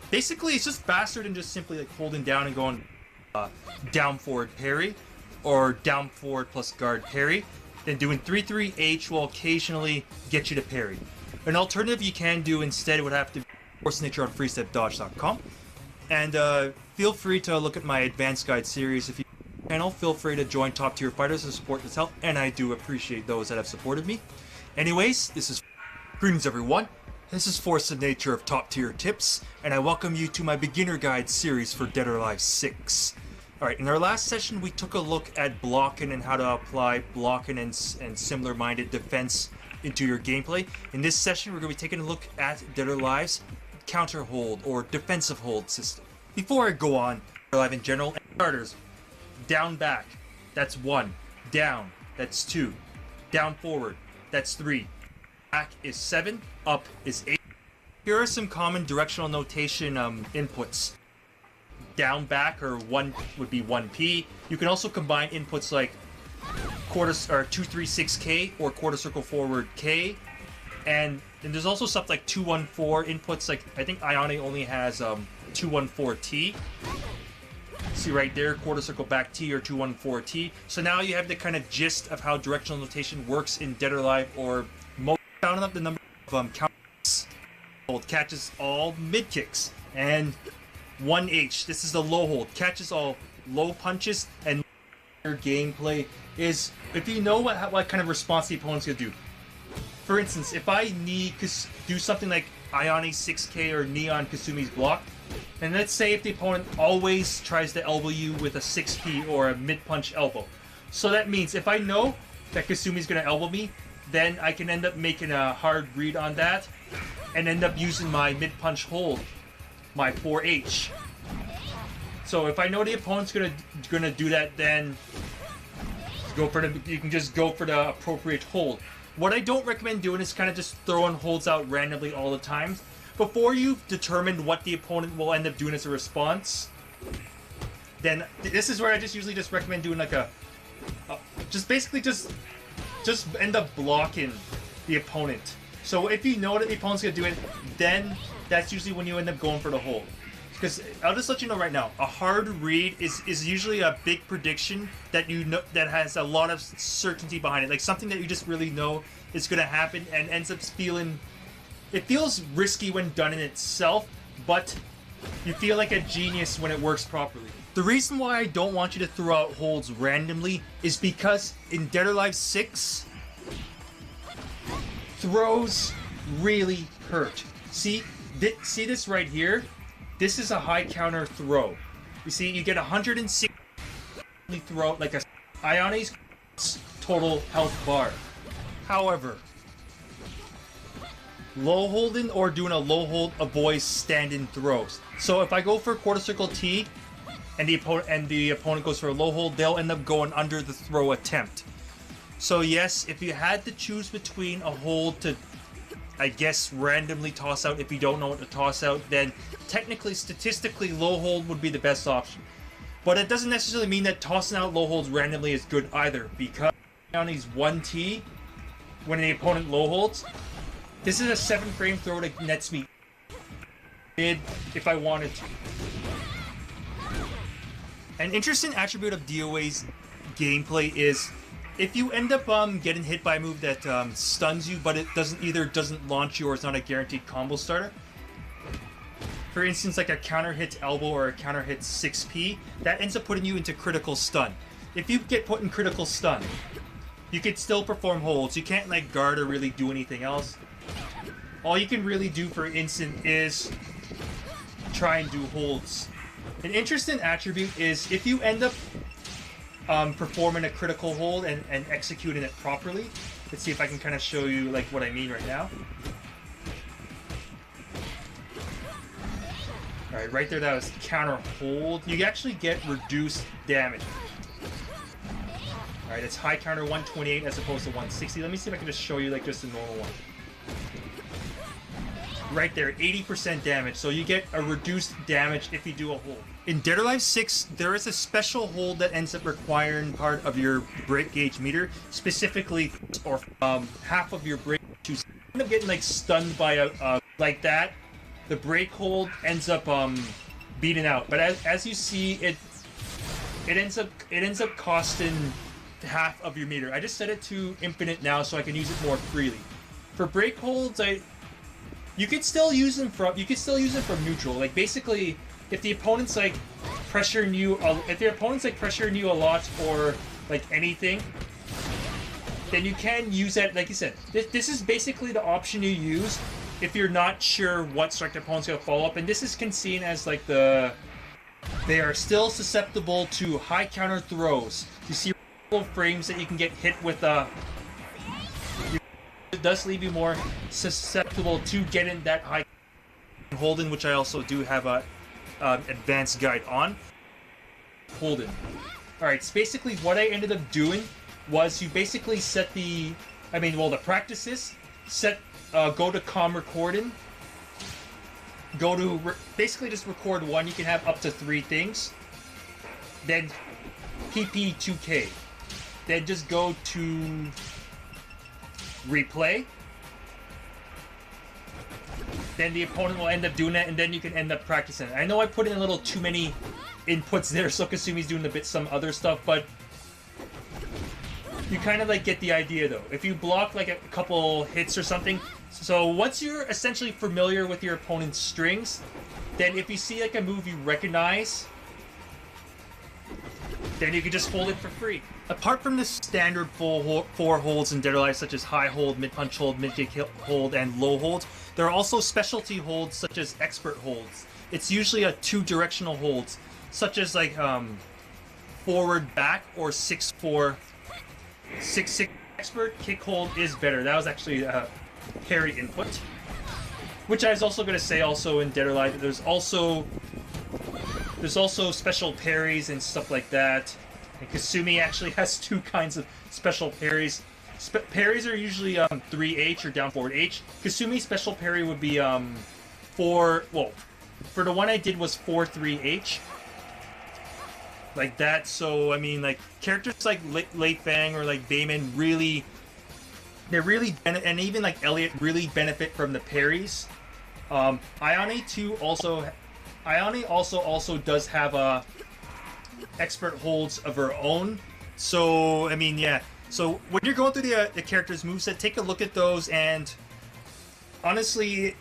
basically it's just faster than just simply like holding down and going down forward parry or down forward plus guard parry. Then doing 3-3-H will occasionally get you to parry. An alternative you can do instead would have to be Force Nature on freestepdodge.com. And feel free to look at my advanced guide series. If you channel, feel free to join top tier fighters to support this help, and I do appreciate those that have supported me. Anyways, greetings everyone. This is Force of Nature of Top Tier Tips, and I welcome you to my beginner guide series for Dead or Alive 6. Alright, in our last session we took a look at blocking and how to apply blocking and similar minded defense into your gameplay. In this session we're going to be taking a look at Dead or Alive's counter hold or defensive hold system. Before I go on, Dead or Alive in general, starters, down back, that's 1, down, that's 2, down forward, that's 3, back is 7, up is 8. Here are some common directional notation inputs. Down back or 1 would be 1P. You can also combine inputs like 236K or quarter circle forward K, and there's also stuff like 214 inputs. Like I think Ione only has 214T. See right there, quarter circle back T or 214T. So now you have the kind of gist of how directional notation works in Dead or Alive, or most counting up the number of counters. Hold catches all mid kicks, and 1H. This is the low hold, catches all low punches, and your gameplay is if you know what kind of response the opponent's gonna do. For instance, if I need to do something like Ione 6K or Neon Kasumi's block, and let's say if the opponent always tries to elbow you with a 6P or a mid-punch elbow. So that means if I know that Kasumi's going to elbow me, then I can end up making a hard read on that and end up using my mid-punch hold, my 4H. So if I know the opponent's gonna do that, then you can just go for the appropriate hold. What I don't recommend doing is kind of just throwing holds out randomly all the time. Before you've determined what the opponent will end up doing as a response, then this is where I usually recommend doing like just end up blocking the opponent. So if you know that the opponent's gonna do it, then that's usually when you end up going for the hold. Because I'll just let you know right now, a hard read is usually a big prediction that you know that has a lot of certainty behind it, like something that you just really know is gonna happen and ends up feeling. It feels risky when done in itself, but you feel like a genius when it works properly. The reason why I don't want you to throw out holds randomly is because in Dead or Alive 6, throws really hurt. See this right here? This is a high counter throw. You see, you get 160 throw like a Ione's total health bar. However, low holding or doing a low hold avoids stand-in throws. So if I go for quarter circle T and the opponent goes for a low hold, they'll end up going under the throw attempt. So yes, if you had to choose between a hold to, I guess, randomly toss out if you don't know what to toss out, then technically, statistically, low hold would be the best option. But it doesn't necessarily mean that tossing out low holds randomly is good either, because on these 1T, when the opponent low holds, this is a 7-frame throw that nets me mid if I wanted to. An interesting attribute of DOA's gameplay is if you end up getting hit by a move that stuns you, but it doesn't launch you or it's not a guaranteed combo starter. For instance, like a counter hit elbow or a counter hit 6P, that ends up putting you into critical stun. If you get put in critical stun, you can still perform holds. You can't like guard or really do anything else. all you can really do for instant is try and do holds. An interesting attribute is if you end up performing a critical hold and executing it properly. Let's see if I can kind of show you like what I mean right now. Alright, right there, that was counter hold. You actually get reduced damage. Alright, it's high counter 128 as opposed to 160. Let me see if I can just show you like just a normal one. Right there, 80% damage. So you get a reduced damage if you do a hold. In Dead or Alive 6, there is a special hold that ends up requiring part of your break gauge meter, specifically, or half of your break. You end up getting like stunned by a like that. The break hold ends up beating out. But as you see, it ends up costing half of your meter. I just set it to infinite now so I can use it more freely. For break holds, you could still use them from neutral. Like basically, if the opponent's like pressuring you a lot or like anything, then you can use that. Like you said, this is basically the option you use if you're not sure what strike the opponent's gonna follow up. And this is seen as like they are still susceptible to high counter throws. You see frames that you can get hit with it does leave you more susceptible to getting that high holding, which I also do have a advanced guide on. Holding. Alright, so basically what I ended up doing was you basically set the practices, set go to com recording, go to basically just record one. You can have up to 3 things, then PP2K, then just go to replay, then the opponent will end up doing that, and then you can end up practicing it. I know I put in a little too many inputs there, so Kasumi's doing some other stuff, but you kind of like get the idea though. If you block like a couple hits or something, so once you're essentially familiar with your opponent's strings, then if you see like a move you recognize, then you can just hold it for free. Apart from the standard 4 holds in Dead or Alive, such as high hold, mid punch hold, mid kick hold, and low hold, there are also specialty holds such as expert holds. It's usually a 2-directional holds, such as like forward back or 6-4, 6-6. Expert kick hold is better. That was actually a parry input, which I was also going to say also in Dead or Alive. There's also special parries and stuff like that. And Kasumi actually has 2 kinds of special parries. Parries are usually 3H or down forward H. Kasumi's special parry would be for the one I did was 4-3H. Like that. So I mean, like characters like Lei Fang or like Bayman and even like Elliot really benefit from the parries. Ione also does have expert holds of her own. So I mean, yeah. So when you're going through the character's moveset, take a look at those, and honestly,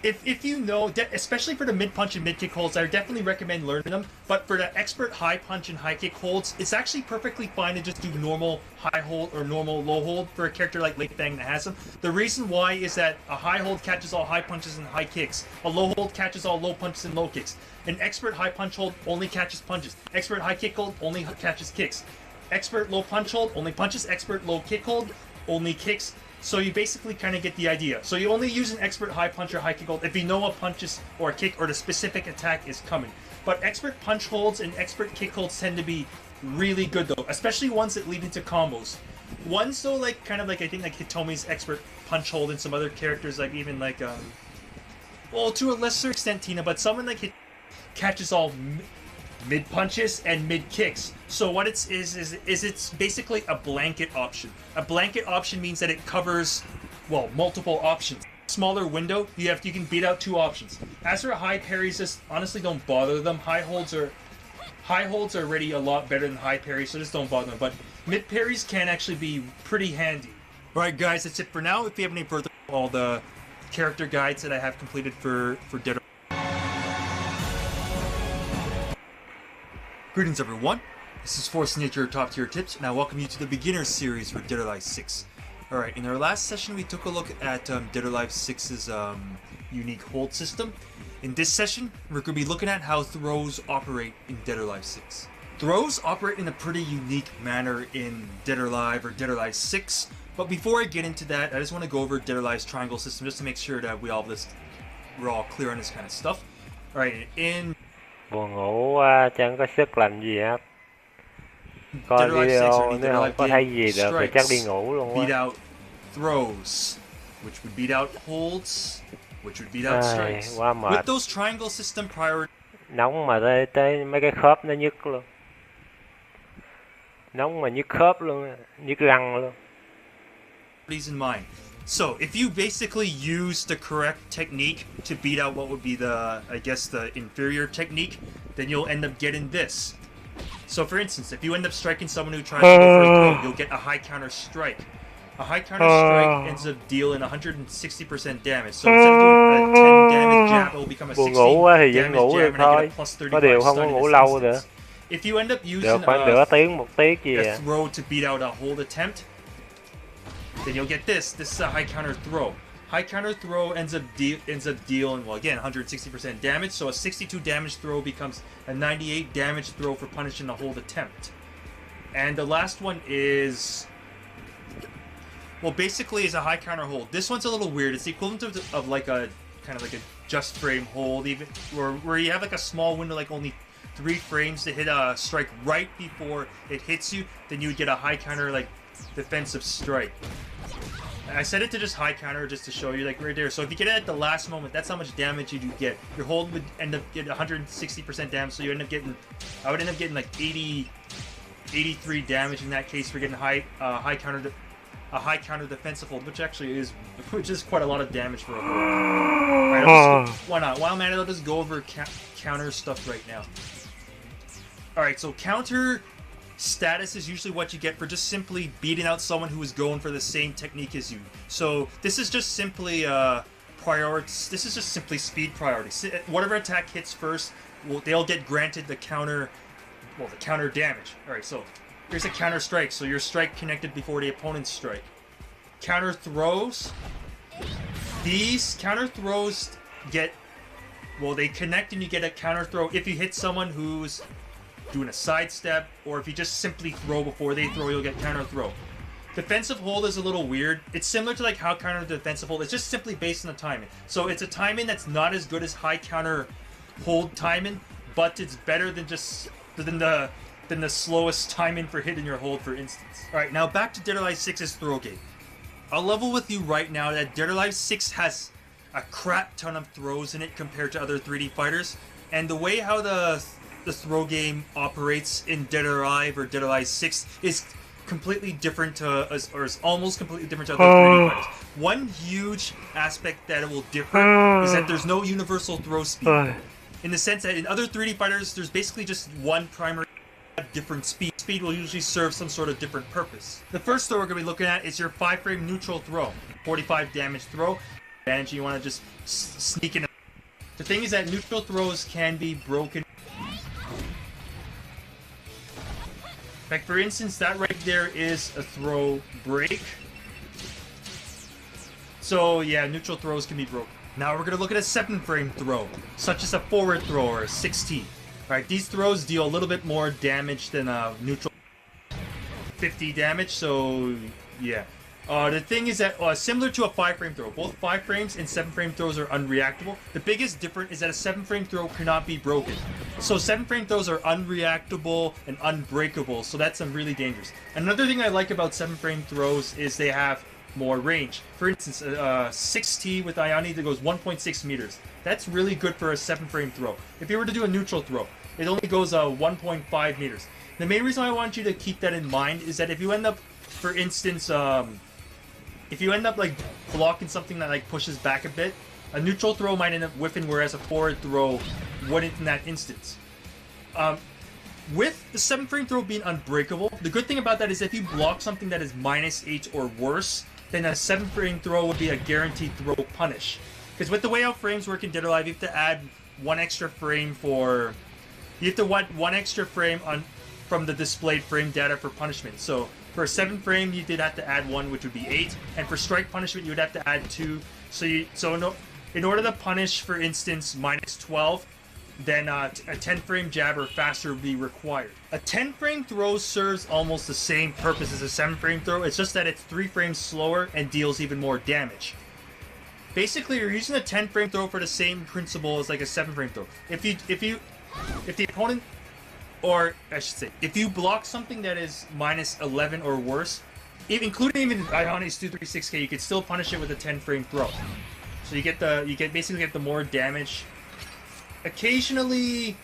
if you know, especially for the mid punch and mid kick holds, I definitely recommend learning them. But for the expert high punch and high kick holds, it's actually perfectly fine to just do normal high hold or normal low hold for a character like Lei Fang that has them. The reason why is that a high hold catches all high punches and high kicks. A low hold catches all low punches and low kicks. An expert high punch hold only catches punches. Expert high kick hold only catches kicks. Expert low punch hold only punches. Expert low kick hold only kicks. So you basically kind of get the idea. So you only use an expert high punch or high kick hold if you know a punch or a kick or the specific attack is coming. But expert punch holds and expert kick holds tend to be really good though, especially ones that lead into combos. Ones though, like kind of like I think like Hitomi's expert punch hold and some other characters like even like well, to a lesser extent Tina, but someone like catches all mid punches and mid kicks. So what it's it's basically a blanket option. A blanket option means that it covers, well, multiple options. Smaller window, you can beat out 2 options. As for high parries, just honestly don't bother them. High holds are already a lot better than high parries, so just don't bother them. But mid parries can actually be pretty handy. Alright guys, that's it for now. If you have any further, all the character guides that I have completed for Dead or Greetings everyone, this is Force Nature Top Tier Tips, and I welcome you to the Beginner Series for Dead or Alive 6. Alright, in our last session we took a look at Dead or Alive 6's unique hold system. In this session, we're going to be looking at how throws operate in Dead or Alive 6. Throws operate in a pretty unique manner in Dead or Alive or Dead or Alive 6, but before I get into that, I just want to go over Dead or Alive's triangle system just to make sure that we're all clear on this kind of stuff. Alright, in Buồn ngủ chẳng có sức làm gì hết. Coi Dead or Alive 6 video or nếu Dead or không Alive có thấy gì game, được thì chắc đi strikes ngủ luôn beat quá. out throws, which would beat out holds, which would beat out strikes. Quá mệt. With those triangle system priorities Nóng mà tới mấy cái khớp nó nhức luôn. Nóng mà nhức khớp luôn, nhức răng luôn. in mind. So, if you basically use the correct technique to beat out what would be the, I guess, the inferior technique, then you'll end up getting this. So, for instance, if you end up striking someone who tries to go for a throw, you'll get a high counter strike. A high counter strike ends up dealing 160% damage. So, instead of doing a 10 damage jab, it will become a 60 damage jab, and I get a plus 35 stun in this instance. If you end up using nửa tiếng, một tiếng gì a throw to beat out a hold attempt, then you'll get this. This is a high counter throw. High counter throw ends up dealing, well, again, 160% damage. So a 62 damage throw becomes a 98 damage throw for punishing a hold attempt. And the last one is, well, basically is a high counter hold. This one's a little weird. It's the equivalent of like a kind of like a just frame hold, even where you have like a small window, like only 3 frames to hit a strike right before it hits you. Then you would get a high counter like defensive strike. I set it to just high counter just to show you, like right there. So if you get it at the last moment, that's how much damage you do get. Your hold would end up getting 160% damage, so you end up getting, I would end up getting like 83 damage in that case for getting a high counter defensive hold, which is quite a lot of damage for a hold. Alright, why not? While I'm at it, I'll just go over counter stuff right now. Alright, so counter status is usually what you get for just simply beating out someone who is going for the same technique as you. So this is just simply this is just simply speed priority. Whatever attack hits first, they'll get granted the counter damage. Alright, so here's a counter strike. So your strike connected before the opponent's strike. Counter throws. These counter throws get, well, they connect and you get a counter throw if you hit someone who's doing a sidestep, or if you just simply throw before they throw, you'll get counter throw. Defensive hold is a little weird. It's similar to like how counter defensive hold. It's just simply based on the timing. So it's a timing that's not as good as high counter hold timing, but it's better than just than the slowest timing for hitting your hold, for instance. All right, now back to Dead or Alive 6's throw game. I'll level with you right now that Dead or Alive 6 has a crap ton of throws in it compared to other 3D fighters, and the way how the throw game operates in Dead or Alive or Dead or Alive 6 is completely different to, or is almost completely different to other 3D fighters. One huge aspect that it will differ is that there's no universal throw speed. In the sense that in other 3D fighters, there's basically just one primary different speed. Speed will usually serve some sort of different purpose. The first throw we're going to be looking at is your 5-frame neutral throw. 45 damage throw. And you want to just sneak in. The thing is that neutral throws can be broken. Like for instance, that right there is a throw break. So yeah, neutral throws can be broken. Now we're going to look at a 7-frame throw, such as a forward throw or a 6T. Alright, these throws deal a little bit more damage than a neutral 50 damage, so yeah. The thing is that, similar to a 5-frame throw, both 5 frames and 7-frame throws are unreactable. The biggest difference is that a 7-frame throw cannot be broken. So 7-frame throws are unreactable and unbreakable, so that's really dangerous. Another thing I like about 7-frame throws is they have more range. For instance, 6T with Ayani that goes 1.6 meters. That's really good for a 7-frame throw. If you were to do a neutral throw, it only goes 1.5 meters. The main reason I want you to keep that in mind is that if you end up, for instance, if you end up like blocking something that like pushes back a bit, a neutral throw might end up whiffing, whereas a forward throw wouldn't in that instance. With the 7-frame throw being unbreakable, the good thing about that is if you block something that is -8 or worse, then a 7-frame throw would be a guaranteed throw punish. Because with the way how frames work in Dead or Alive, you have to add one extra frame for... You have to want one extra frame from the displayed frame data for punishment. So, For a 7 frame, you did have to add 1, which would be 8. And for strike punishment, you would have to add 2. In order to punish, for instance, minus 12, then a 10 frame jab or faster would be required. A 10 frame throw serves almost the same purpose as a 7 frame throw. It's just that it's 3 frames slower and deals even more damage. Basically, you're using a 10 frame throw for the same principle as like a 7 frame throw. If the opponent, or I should say, if you block something that is minus 11 or worse, including even Ione's 236K, you could still punish it with a 10 frame throw. So you basically get the more damage. Occasionally,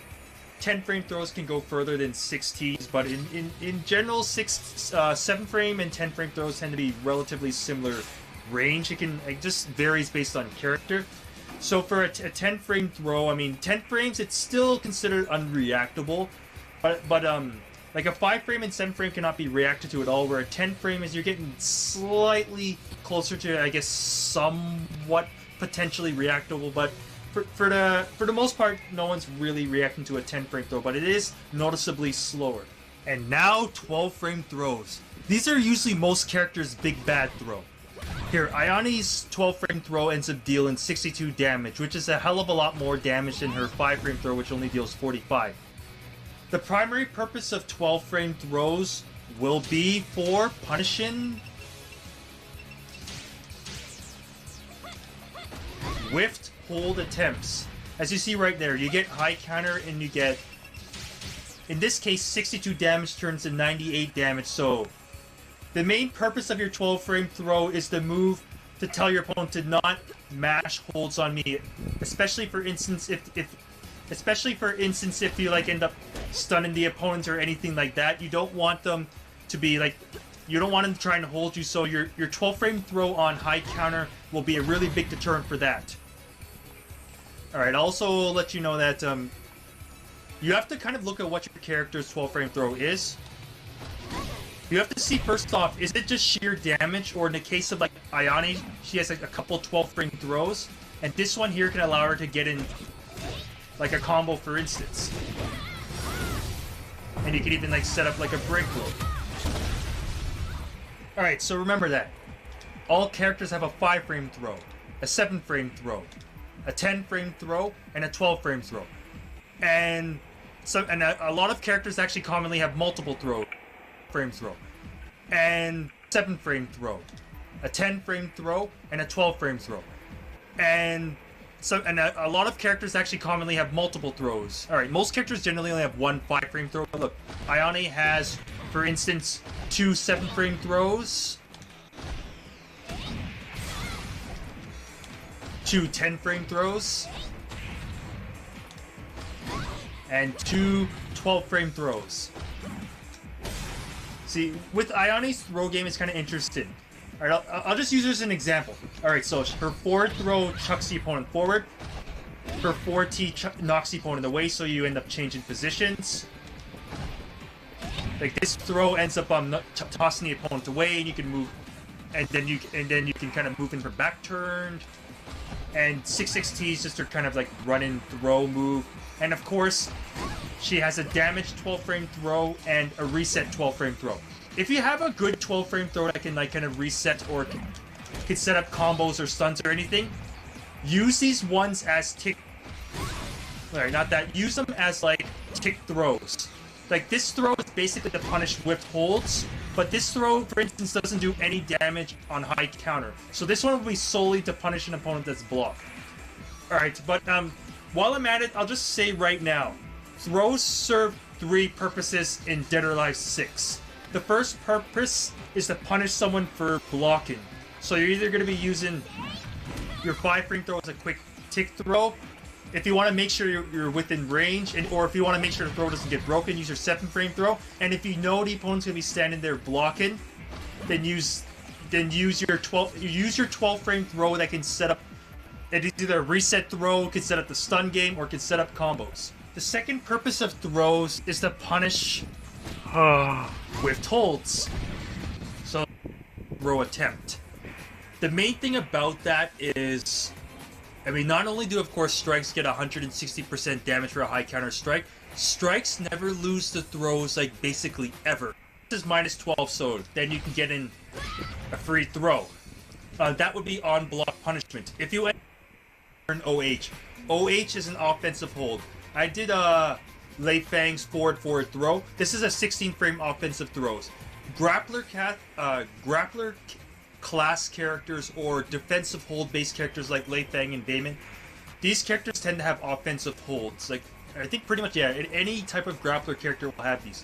10 frame throws can go further than 6Ts, but in general, 7 frame and 10 frame throws tend to be relatively similar range. It just varies based on character. So for a 10 frame throw, I mean, 10 frames, it's still considered unreactable, but like a 5 frame and 7 frame cannot be reacted to at all, where a 10 frame is you're getting slightly closer to, I guess, somewhat potentially reactable, but for the most part, no one's really reacting to a 10 frame throw, but it is noticeably slower. And now 12 frame throws. These are usually most characters' big bad throw. Here, Ione's 12 frame throw ends up dealing 62 damage, which is a hell of a lot more damage than her 5 frame throw, which only deals 45. The primary purpose of 12 frame throws will be for punishing whiffed hold attempts. As you see right there, you get high counter and you get, in this case, 62 damage turns to 98 damage. So the main purpose of your 12 frame throw is the move to tell your opponent to not mash holds on me, especially for instance if you like end up stunning the opponent or anything like that. You don't want them to be like, you don't want them trying to hold you, so your 12 frame throw on high counter will be a really big deterrent for that. Alright, also let you know that you have to kind of look at what your character's 12 frame throw is. You have to see first off, is it just sheer damage, or in the case of like Ione, she has like a couple 12 frame throws, and this one here can allow her to get in like a combo, for instance. And you can even like set up like a break blow. Alright, so remember that. All characters have a 5 frame throw, a 7 frame throw, a 10 frame throw, and a 12 frame throw. And a lot of characters actually commonly have multiple frame throw, and 7 frame throw, a 10 frame throw, and a 12 frame throw. And a lot of characters actually commonly have multiple throws. Alright, most characters generally only have 1 5 frame throw. Look, Ione has, for instance, 2 7 frame throws, 2 10 frame throws, and 2 12 frame throws. See, with Ione's throw game, it's kind of interesting. Alright, I'll just use her as an example. Alright, so her forward throw chucks the opponent forward. Her 4T knocks the opponent away, so you end up changing positions. Like this throw ends up tossing the opponent away, and you can move, and then you can kind of move in her back turned. And 6T is just her kind of like run and throw move. And of course, she has a damaged 12 frame throw and a reset 12 frame throw. If you have a good 12 frame throw that can like kind of reset or can set up combos or stuns or anything, use these ones as tick. Sorry, not that. Use them as like tick throws. Like this throw is basically to punish whipped holds, but this throw, for instance, doesn't do any damage on high counter. So this one will be solely to punish an opponent that's blocked. Alright, but while I'm at it, I'll just say right now, throws serve 3 purposes in Dead or Alive 6. The first purpose is to punish someone for blocking. So you're either going to be using your 5 frame throw as a quick tick throw. If you want to make sure you're within range, or if you want to make sure the throw doesn't get broken, use your 7 frame throw. And if you know the opponent's going to be standing there blocking, then use your 12 frame throw that can set up. It is either a reset throw, can set up the stun game, or can set up combos. The second purpose of throws is to punish whiffed holds. So, throw attempt. The main thing about that is, I mean, not only do, of course, strikes get 160% damage for a high counter strike, strikes never lose the throws, like, basically ever. is -12, so then you can get in a free throw. That would be on block punishment. If you earn OH, OH is an offensive hold. I did Lei Fang's forward throw. This is a 16-frame offensive throws. Grappler class characters or defensive hold based characters like Lei Fang and Damon, these characters tend to have offensive holds. Like I think pretty much any type of grappler character will have these.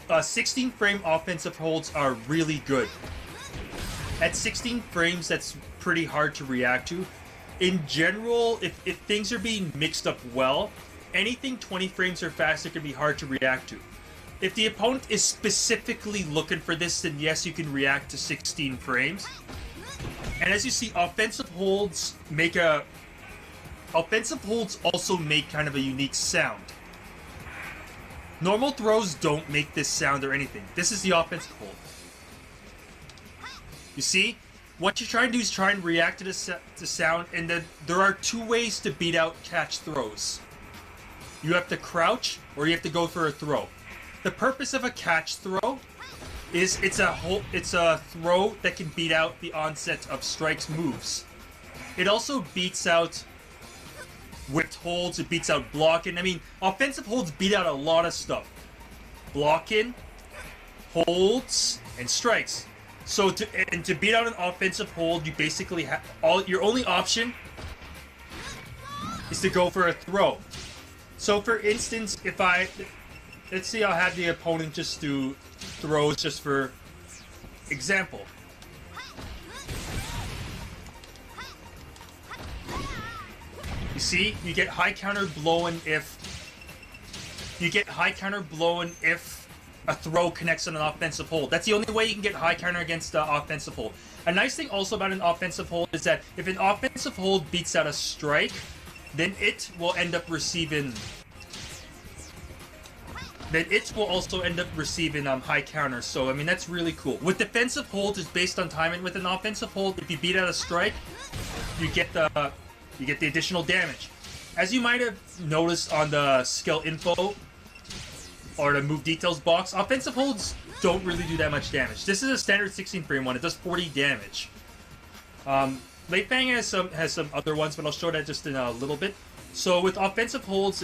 16-frame offensive holds are really good. At 16 frames, that's pretty hard to react to. In general, if things are being mixed up well, anything 20 frames or faster can be hard to react to. If the opponent is specifically looking for this, then yes, you can react to 16 frames. And as you see, offensive holds also make kind of a unique sound. Normal throws don't make this sound or anything. This is the offensive hold. You see? What you're trying to do is try and react to the sound, and then there are two ways to beat out catch throws. You have to crouch, or you have to go for a throw. The purpose of a catch throw is it's a throw that can beat out the onset of strikes moves. It also beats out whipped holds, it beats out blocking. I mean, offensive holds beat out a lot of stuff. Blocking, holds, and strikes. So to beat out an offensive hold, you basically have your only option is to go for a throw. So for instance, let's say I'll have the opponent just do throws just for example. You see, you get high counter blown if a throw connects on an offensive hold. That's the only way you can get high counter against the offensive hold. A nice thing also about an offensive hold is that if an offensive hold beats out a strike, then it will end up receiving. Then it will also end up receiving high counters. So I mean that's really cool. With defensive holds, it's based on timing. With an offensive hold, if you beat out a strike, you get the additional damage. As you might have noticed on the skill info or the move details box, offensive holds don't really do that much damage. This is a standard 16 frame one. It does 40 damage. Lei Fang has some other ones, but I'll show that just in a little bit. So with offensive holds,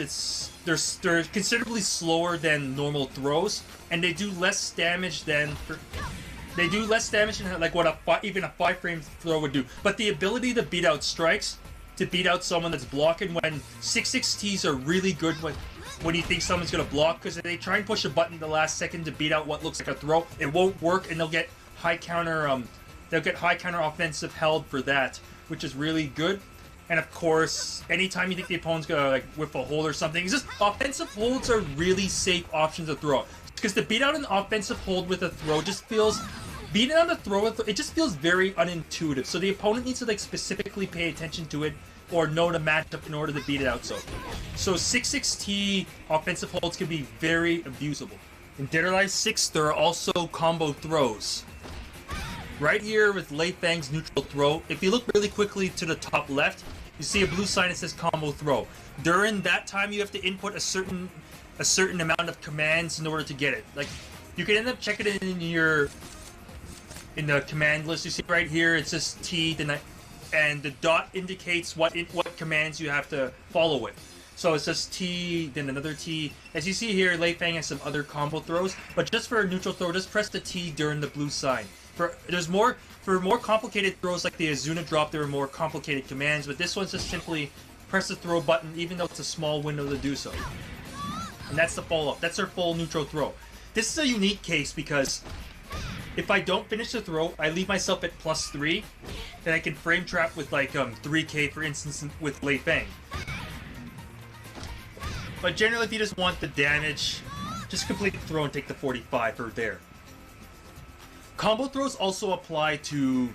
they're considerably slower than normal throws, and they do less damage than like what even a 5 frame throw would do. But the ability to beat out strikes, to beat out someone that's blocking, when 6/6Ts are really good when you think someone's gonna block, because if they try and push a button the last second to beat out what looks like a throw, it won't work, and they'll get high counter offensive held for that, which is really good. And of course, anytime you think the opponent's gonna like whip a hold or something, it's just offensive holds are really safe options to throw. Because to beat out an offensive hold with a throw just feels it just feels very unintuitive. So the opponent needs to like specifically pay attention to it or know the matchup in order to beat it out. So 6/6T offensive holds can be very abusable. In Dead or Alive 6, there are also combo throws. Right here with Lei Fang's neutral throw, if you look really quickly to the top left, you see a blue sign that says combo throw. During that time, you have to input a certain amount of commands in order to get it. Like, you can end up checking it in the command list. You see right here, it says T, and the dot indicates what commands you have to follow with. So it says T, then another T. As you see here, Lei Fang has some other combo throws, but just for a neutral throw, just press the T during the blue sign. For more complicated throws like the Azuna drop, there are more complicated commands, but this one's just simply press the throw button, even though it's a small window to do so. And that's the follow-up. That's our full neutral throw. This is a unique case because if I don't finish the throw, I leave myself at +3, then I can frame trap with like 3k, for instance, with Lei Fang. But generally, if you just want the damage, just complete the throw and take the 45 or there. Combo throws also apply to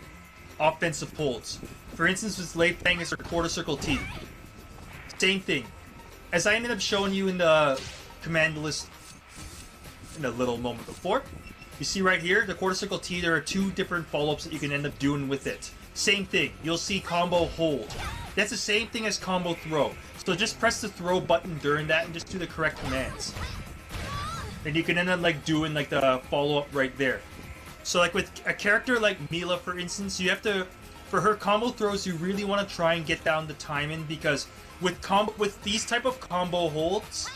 offensive holds. For instance, with Lei Fang is her quarter circle T. Same thing. As I ended up showing you in the command list in a little moment before, you see right here, the quarter circle T, there are 2 different follow-ups that you can end up doing with it. Same thing. You'll see combo hold. That's the same thing as combo throw. So just press the throw button during that and just do the correct commands. and you can end up like doing like the follow-up right there. So like with a character like Mila, for instance, you have to, for her combo throws, you really want to try and get down the timing, because with these type of combo holds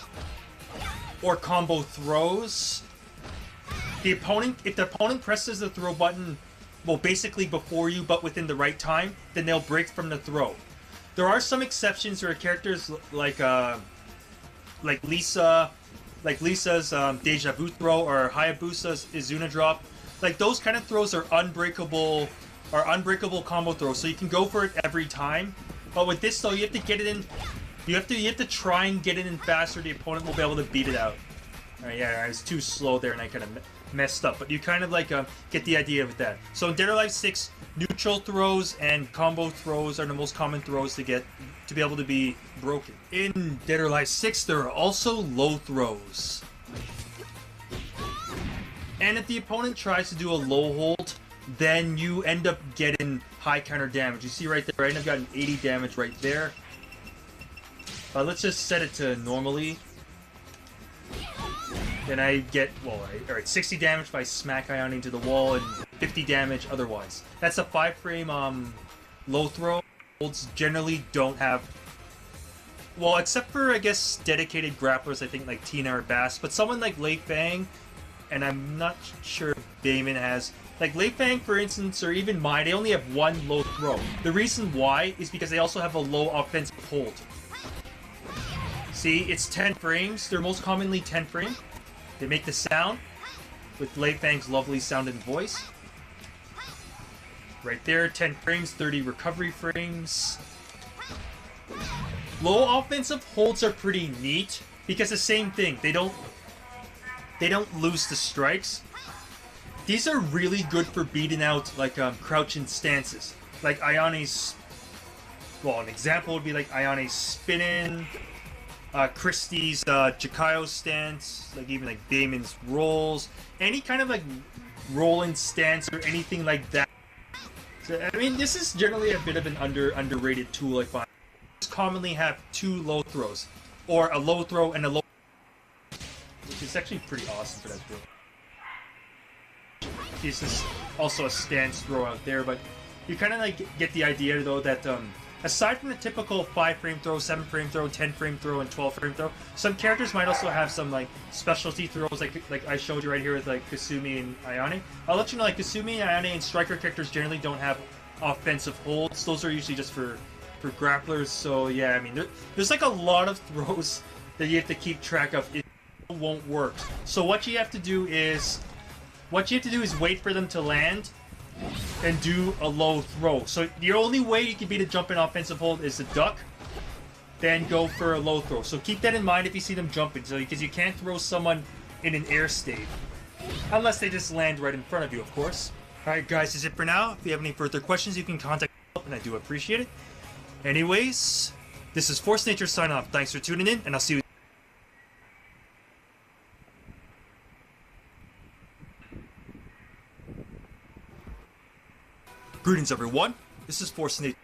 or combo throws, if the opponent presses the throw button, well, basically before you, but within the right time, then they'll break from the throw. There are some exceptions where characters like Lisa's Deja Vu throw, or Hayabusa's Izuna drop, like those kind of throws are unbreakable combo throws, so you can go for it every time. But with this though, you have to get it in. You have to try and get it in faster. The opponent will be able to beat it out. Yeah, I was too slow there, and I kind of messed up. But you kind of like get the idea of that. So in Dead or Alive 6, neutral throws and combo throws are the most common throws to be able to be broken. In Dead or Alive 6, there are also low throws. And if the opponent tries to do a low hold, then you end up getting high counter damage. You see right there, I end up getting 80 damage right there. Let's just set it to normally. Then I get, alright, 60 damage if I smack Ione into the wall, and 50 damage otherwise. That's a 5-frame low throw. Holds generally don't have, well, except for, I guess, dedicated grapplers, I think, like Tina or Bass. But someone like Lei Fang, and I'm not sure if Damon has, like Lei Fang, for instance, or even Mai, they only have one low throw. The reason why is because they also have a low offensive hold. See, it's 10 frames. They're most commonly 10 frame. They make the sound with Lei Fang's lovely sounding voice. Right there, 10 frames, 30 recovery frames. Low offensive holds are pretty neat because the same thing. They don't lose the strikes. These are really good for beating out like crouching stances. Like Ione's, well, an example would be like Ione's spin-in, Christie's Chikayo stance, like even like Damon's rolls, any kind of like rolling stance or anything like that. So, I mean, this is generally a bit of an underrated tool, I find. Just commonly have two low throws, or a low throw and a low, which is actually pretty awesome for that throw. This is also a stance throw out there, but you kind of like get the idea though that aside from the typical 5-frame throw, 7-frame throw, 10-frame throw, and 12-frame throw, some characters might also have some like specialty throws, like I showed you right here with like Kasumi and Ayane. I'll let you know, like Kasumi, Ayane, and striker characters generally don't have offensive holds. Those are usually just for grapplers. So yeah, I mean, there's like a lot of throws that you have to keep track of. It won't work. So what you have to do is wait for them to land and do a low throw. So the only way you can beat a jumping offensive hold is to duck, then go for a low throw. So keep that in mind if you see them jumping, so because you can't throw someone in an air state unless they just land right in front of you, of course. Alright guys, that's it for now. If you have any further questions, you can contact me, and I do appreciate it. Anyways, this is Force Nature signing off. Thanks for tuning in, and I'll see you. Greetings everyone, this is Force Nature.